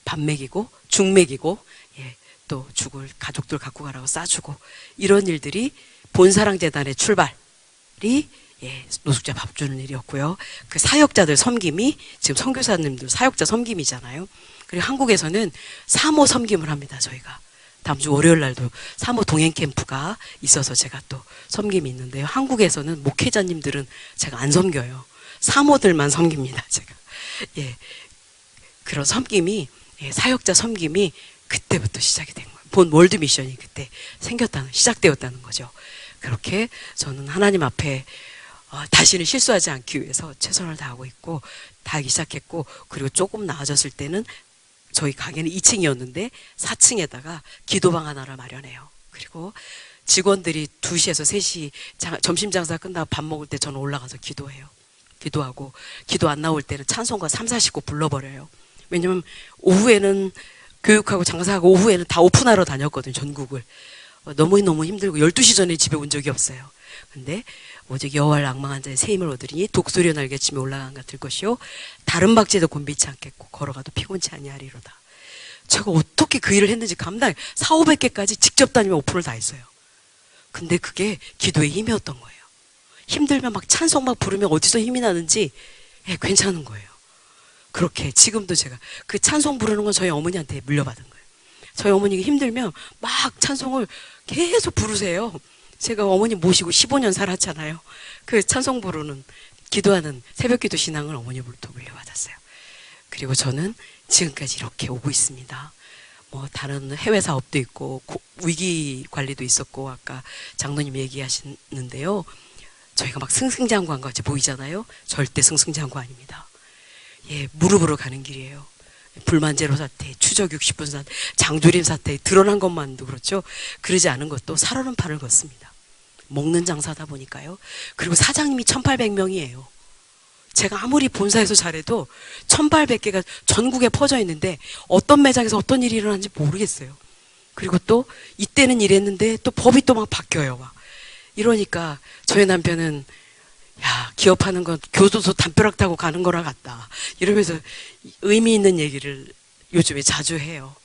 밥 먹이고 죽 먹이고, 예, 또 죽을 가족들 갖고 가라고 싸주고, 이런 일들이 본사랑재단의 출발이, 예, 노숙자 밥 주는 일이었고요. 그 사역자들 섬김이 지금 선교사님들 사역자 섬김이잖아요. 그리고 한국에서는 사모 섬김을 합니다. 저희가 다음 주 월요일 날도 사모 동행 캠프가 있어서 제가 또 섬김이 있는데요. 한국에서는 목회자님들은 제가 안 섬겨요. 사모들만 섬깁니다. 제가. 예, 그런 섬김이, 예, 사역자 섬김이 그때부터 시작이 된 거예요. 본 월드 미션이 그때 시작되었다는 거죠. 그렇게 저는 하나님 앞에 다시는 실수하지 않기 위해서 최선을 다하고 있고, 다하기 시작했고, 그리고 조금 나아졌을 때는 저희 가게는 2층이었는데 4층에다가 기도방 하나를 마련해요. 그리고 직원들이 2시에서 3시 점심 장사 끝나고 밥 먹을 때 저는 올라가서 기도해요. 기도하고, 기도 안 나올 때는 찬송가 3, 40곡 불러버려요. 왜냐면 오후에는 교육하고 장사하고 오후에는 다 오픈하러 다녔거든요. 전국을. 너무너무 힘들고 12시 전에 집에 온 적이 없어요. 근데 오직 여호와를 앙망한 자의 새 힘을 얻으리니 독수리의 날개침에 올라간 같을 것이요 다른 박제도 곤비치 않겠고 걸어가도 피곤치 아니하리로다. 제가 어떻게 그 일을 했는지 400~500개까지 직접 다니며 오픈을 다 했어요. 근데 그게 기도의 힘이었던 거예요. 힘들면 막 찬송 막 부르면 어디서 힘이 나는지, 예, 괜찮은 거예요. 그렇게 지금도 제가 그 찬송 부르는 건 저희 어머니한테 물려받은 거예요. 저희 어머니가 힘들면 막 찬송을 계속 부르세요. 제가 어머니 모시고 15년 살았잖아요. 그 찬송 부르는, 기도하는 새벽기도 신앙을 어머니부터 물려받았어요. 그리고 저는 지금까지 이렇게 오고 있습니다. 뭐 다른 해외 사업도 있고 위기 관리도 있었고, 아까 장로님 얘기하시는데요. 저희가 막 승승장구한 것 같이 보이잖아요. 절대 승승장구 아닙니다. 예, 무릎으로 가는 길이에요. 불만제로 사태, 추적 60분 사태, 장조림 사태 드러난 것만도 그렇죠. 그러지 않은 것도 살얼음 판을 걷습니다. 먹는 장사다 보니까요. 그리고 사장님이 1800명이에요. 제가 아무리 본사에서 잘해도 1800개가 전국에 퍼져 있는데 어떤 매장에서 어떤 일이 일어나는지 모르겠어요. 그리고 또 이때는 이랬는데 또 법이 또 막 바뀌어요. 막. 이러니까 저희 남편은, 야, 기업하는 건 교도소 담벼락 타고 가는 거랑 같다, 이러면서 의미 있는 얘기를 요즘에 자주 해요.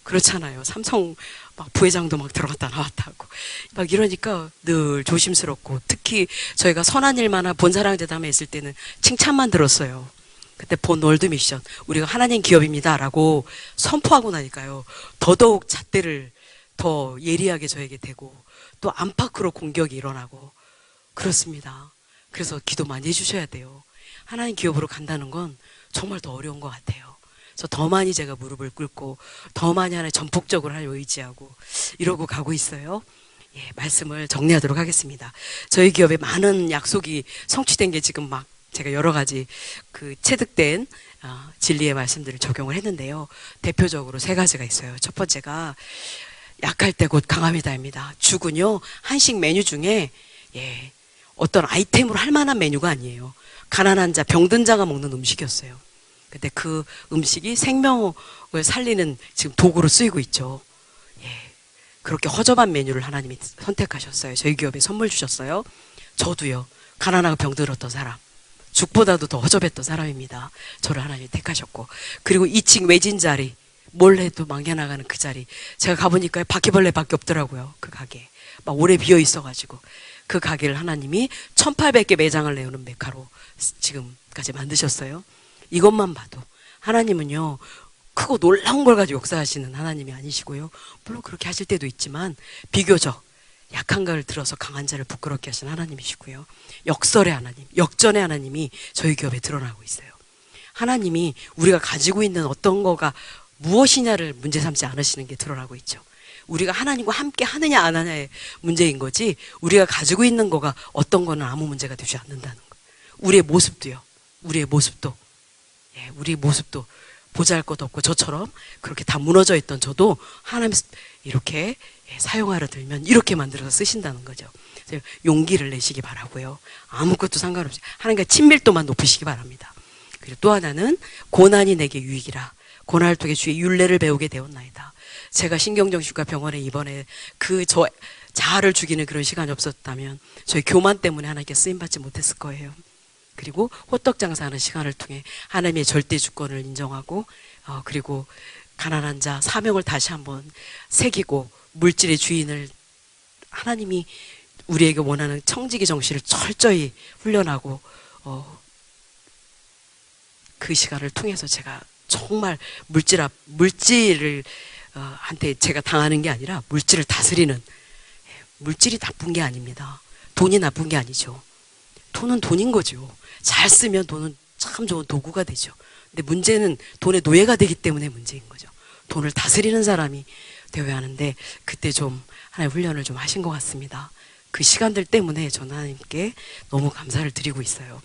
그렇잖아요. 삼성 막 부회장도 막 들어갔다 나왔다 하고 막 이러니까 늘 조심스럽고, 특히 저희가 선한 일만 본사랑재단에 있을 때는 칭찬만 들었어요. 그때 본 월드 미션, 우리가 하나님 기업입니다 라고 선포하고 나니까요, 더더욱 잣대를 더 예리하게 저에게 대고, 또 안팎으로 공격이 일어나고 그렇습니다. 그래서 기도 많이 해주셔야 돼요. 하나님 기업으로 간다는 건 정말 더 어려운 것 같아요. 그래서 더 많이 제가 무릎을 꿇고 더 많이 하나님 전폭적으로 하나님 의지하고 이러고 가고 있어요. 예, 말씀을 정리하도록 하겠습니다. 저희 기업에 많은 약속이 성취된 게 지금 막 제가 여러 가지 그 체득된 진리의 말씀들을 적용을 했는데요. 대표적으로 3가지가 있어요. 첫 번째가 약할 때 곧 강함이다입니다. 죽은요, 한식 메뉴 중에, 예, 어떤 아이템으로 할 만한 메뉴가 아니에요. 가난한 자, 병든 자가 먹는 음식이었어요. 근데 그 음식이 생명을 살리는 지금 도구로 쓰이고 있죠. 예, 그렇게 허접한 메뉴를 하나님이 선택하셨어요. 저희 기업에 선물 주셨어요. 저도요, 가난하고 병들었던 사람, 죽보다도 더 허접했던 사람입니다. 저를 하나님이 택하셨고, 그리고 2층 외진 자리, 뭘 해도 망해나가는 그 자리, 제가 가보니까 바퀴벌레밖에 없더라고요. 그 가게 막 오래 비어 있어가지고, 그 가게를 하나님이 1800개 매장을 내오는 메카로 지금까지 만드셨어요. 이것만 봐도 하나님은요, 크고 놀라운 걸 가지고 역사하시는 하나님이 아니시고요, 물론 그렇게 하실 때도 있지만 비교적 약한 걸 들어서 강한 자를 부끄럽게 하신 하나님이시고요, 역설의 하나님, 역전의 하나님이 저희 기업에 드러나고 있어요. 하나님이 우리가 가지고 있는 어떤 거가 무엇이냐를 문제 삼지 않으시는 게 드러나고 있죠. 우리가 하나님과 함께 하느냐 안 하냐의 문제인 거지, 우리가 가지고 있는 거가 어떤 거는 아무 문제가 되지 않는다는 거. 우리의 모습도요. 우리의 모습도, 예, 우리 모습도 보잘것없고 저처럼 그렇게 다 무너져 있던 저도 하나님 이렇게, 예, 사용하러 들면 이렇게 만들어서 쓰신다는 거죠. 그래서 용기를 내시기 바라고요. 아무것도 상관없이 하나님과 친밀도만 높이시기 바랍니다. 그리고 또 하나는 고난이 내게 유익이라 고난을 통해 주의 율례를 배우게 되었나이다. 제가 신경정신과 병원에 이번에 저 자아를 죽이는 그런 시간이 없었다면 저희 교만 때문에 하나님께 쓰임받지 못했을 거예요. 그리고 호떡 장사하는 시간을 통해 하나님의 절대 주권을 인정하고, 그리고 가난한 자 사명을 다시 한번 새기고 물질의 주인을 하나님이 우리에게 원하는 청지기 정신을 철저히 훈련하고 그 시간을 통해서 제가 정말 물질을 한테 제가 당하는 게 아니라 물질을 다스리는, 물질이 나쁜 게 아닙니다. 돈이 나쁜 게 아니죠. 돈은 돈인 거죠. 잘 쓰면 돈은 참 좋은 도구가 되죠. 근데 문제는 돈의 노예가 되기 때문에 문제인 거죠. 돈을 다스리는 사람이 되어야 하는데 그때 좀 하나의 훈련을 좀 하신 것 같습니다. 그 시간들 때문에 저는 하나님께 너무 감사를 드리고 있어요.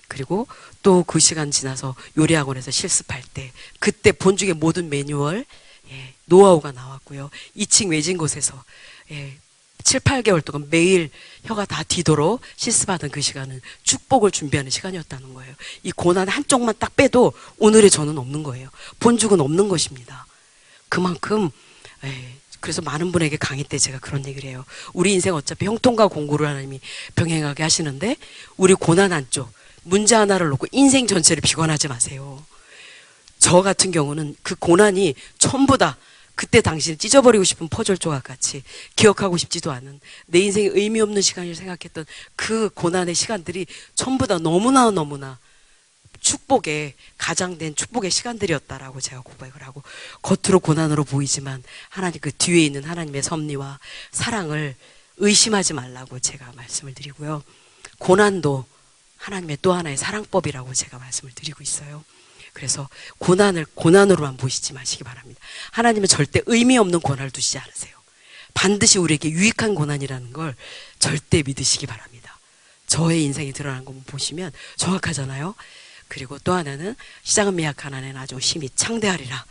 그리고 또 그 시간 지나서 요리학원에서 실습할 때 그때 본죽의 모든 매뉴얼, 노하우가 나왔고요. 2층 외진 곳에서 7, 8개월 동안 매일 혀가 다 디도록 실습하던 그 시간은 축복을 준비하는 시간이었다는 거예요. 이 고난 한쪽만 딱 빼도 오늘의 저는 없는 거예요. 본죽은 없는 것입니다. 그만큼 그래서 많은 분에게 강의 때 제가 그런 얘기를 해요. 우리 인생 어차피 형통과 공고를 하나님이 병행하게 하시는데 우리 고난 한쪽, 문제 하나를 놓고 인생 전체를 비관하지 마세요. 저 같은 경우는 그 고난이 전부 다 그때 당신을 찢어버리고 싶은 퍼즐 조각 같이 기억하고 싶지도 않은 내 인생의 의미 없는 시간을 생각했던 그 고난의 시간들이 전부 다 너무나 축복의 가장된 축복의 시간들이었다라고 제가 고백을 하고, 겉으로 고난으로 보이지만 하나님 그 뒤에 있는 하나님의 섭리와 사랑을 의심하지 말라고 제가 말씀을 드리고요. 고난도 하나님의 또 하나의 사랑법이라고 제가 말씀을 드리고 있어요. 그래서 고난을 고난으로만 보시지 마시기 바랍니다. 하나님은 절대 의미 없는 고난을 두시지 않으세요. 반드시 우리에게 유익한 고난이라는 걸 절대 믿으시기 바랍니다. 저의 인생에 드러난 거 보시면 정확하잖아요. 그리고 또 하나는 시작은 미약한 아내는 아주 심히 창대하리라.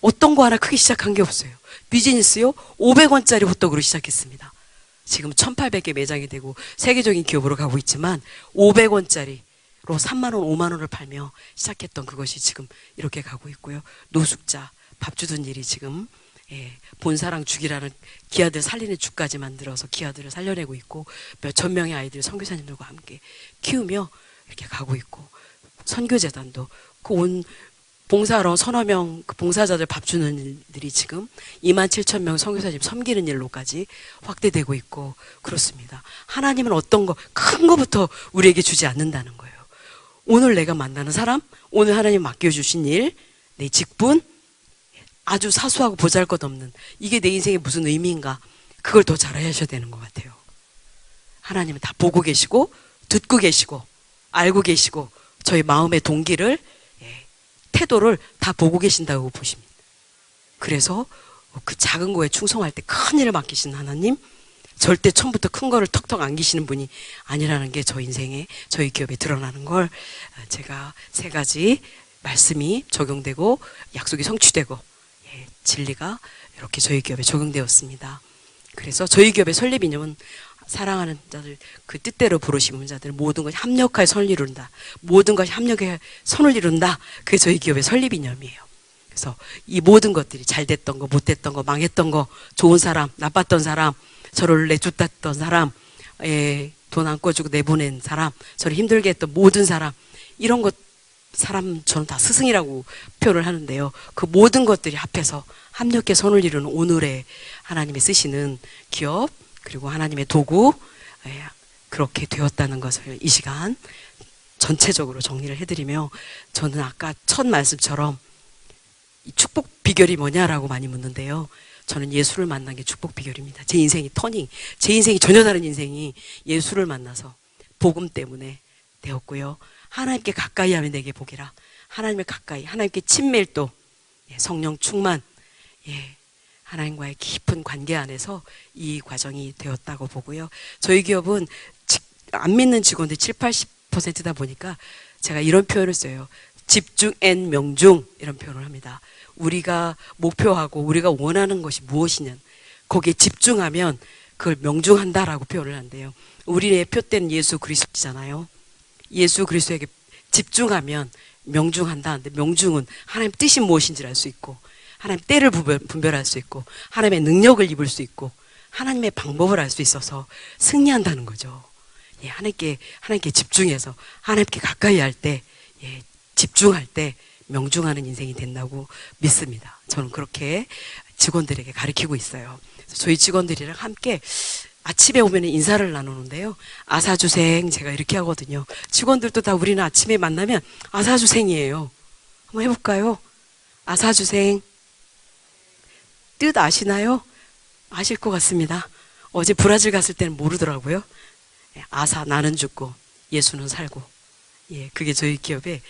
어떤 거 하나 크게 시작한 게 없어요. 비즈니스요? 500원짜리 호떡으로 시작했습니다. 지금 1800개 매장이 되고 세계적인 기업으로 가고 있지만 500원짜리로 3만 원, 5만 원을 팔며 시작했던 그것이 지금 이렇게 가고 있고요. 노숙자, 밥 주던 일이 지금 본사랑 죽이라는 기아들 살리는 죽까지 만들어서 기아들을 살려내고 있고 몇천 명의 아이들 선교사님들과 함께 키우며 이렇게 가고 있고, 선교재단도 그 온 봉사로 서너 명 그 봉사자들 밥 주는 일들이 지금 27,000명 선교사님 섬기는 일로까지 확대되고 있고 그렇습니다. 하나님은 어떤 거 큰 거부터 우리에게 주지 않는다는 거예요. 오늘 내가 만나는 사람, 오늘 하나님 맡겨주신 일, 내 직분, 아주 사소하고 보잘것없는 이게 내 인생에 무슨 의미인가, 그걸 더 잘 하셔야 되는 것 같아요. 하나님은 다 보고 계시고 듣고 계시고 알고 계시고 저희 마음의 동기를, 태도를 다 보고 계신다고 보십니다. 그래서 그 작은 거에 충성할 때 큰 일을 맡기신 하나님, 절대 처음부터 큰 거를 턱턱 안기시는 분이 아니라는 게 저 인생에, 저희 기업에 드러나는 걸 제가 3가지 말씀이 적용되고 약속이 성취되고 진리가 이렇게 저희 기업에 적용되었습니다. 그래서 저희 기업의 설립 이념은 사랑하는 자들, 그 뜻대로 부르시는 자들 모든 것이 합력하여 선을 이룬다. 모든 것이 합력하여 선을 이룬다. 그게 저희 기업의 설립 이념이에요. 그래서 이 모든 것들이 잘 됐던 거, 못 됐던 거, 망했던 거, 좋은 사람, 나빴던 사람, 저를 내쫓았던 사람, 돈 안 꿔주고 내보낸 사람, 저를 힘들게 했던 모든 사람, 이런 것 사람 저는 다 스승이라고 표현을 하는데요. 그 모든 것들이 합해서 합력해 선을 이루는 오늘의 하나님이 쓰시는 기업, 그리고 하나님의 도구, 그렇게 되었다는 것을 이 시간 전체적으로 정리를 해드리며, 저는 아까 첫 말씀처럼 이 축복 비결이 뭐냐라고 많이 묻는데요. 저는 예수를 만난 게 축복 비결입니다. 제 인생이 터닝, 제 인생이 전혀 다른 인생이 예수를 만나서 복음 때문에 되었고요. 하나님께 가까이 하면 내게 복이라. 하나님을 가까이, 하나님께 친밀도, 성령 충만, 하나님과의 깊은 관계 안에서 이 과정이 되었다고 보고요. 저희 기업은 안 믿는 직원들 7, 80%다 보니까 제가 이런 표현을 써요. 집중 앤 명중, 이런 표현을 합니다. 우리가 목표하고 우리가 원하는 것이 무엇이냐, 거기에 집중하면 그걸 명중한다라고 표현을 한대요. 우리의 표대는 예수 그리스도잖아요. 예수 그리스도에게 집중하면 명중한다. 근데 명중은 하나님 뜻이 무엇인지를 알 수 있고, 하나님 때를 분별할 수 있고, 하나님의 능력을 입을 수 있고, 하나님의 방법을 알 수 있어서 승리한다는 거죠. 하나님께 집중해서 하나님께 가까이 할 때, 집중할 때 명중하는 인생이 된다고 믿습니다. 저는 그렇게 직원들에게 가르치고 있어요. 저희 직원들이랑 함께 아침에 오면 인사를 나누는데요. 아사주생 제가 이렇게 하거든요. 직원들도 다 우리는 아침에 만나면 아사주생이에요. 한번 해볼까요? 아사주생. 뜻 아시나요? 아실 것 같습니다. 어제 브라질 갔을 때는 모르더라고요. 아사, 나는 죽고 예수는 살고. 예, 그게 저희 기업의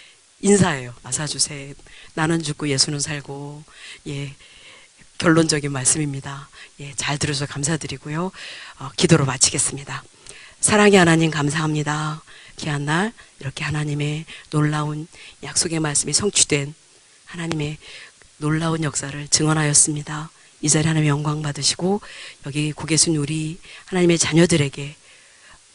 인사예요. 아사주생. 나는 죽고 예수는 살고. 예, 결론적인 말씀입니다. 예, 잘 들으셔서 감사드리고요. 기도로 마치겠습니다. 사랑의 하나님 감사합니다. 귀한 날 이렇게 하나님의 놀라운 약속의 말씀이 성취된 하나님의 놀라운 역사를 증언하였습니다. 이 자리에 하나님 영광 받으시고 여기 고 계신 우리 하나님의 자녀들에게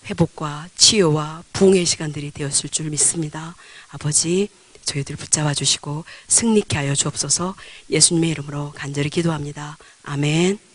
회복과 치유와 부흥의 시간들이 되었을 줄 믿습니다. 아버지 저희들 붙잡아 주시고 승리케 하여 주옵소서. 예수님의 이름으로 간절히 기도합니다. 아멘.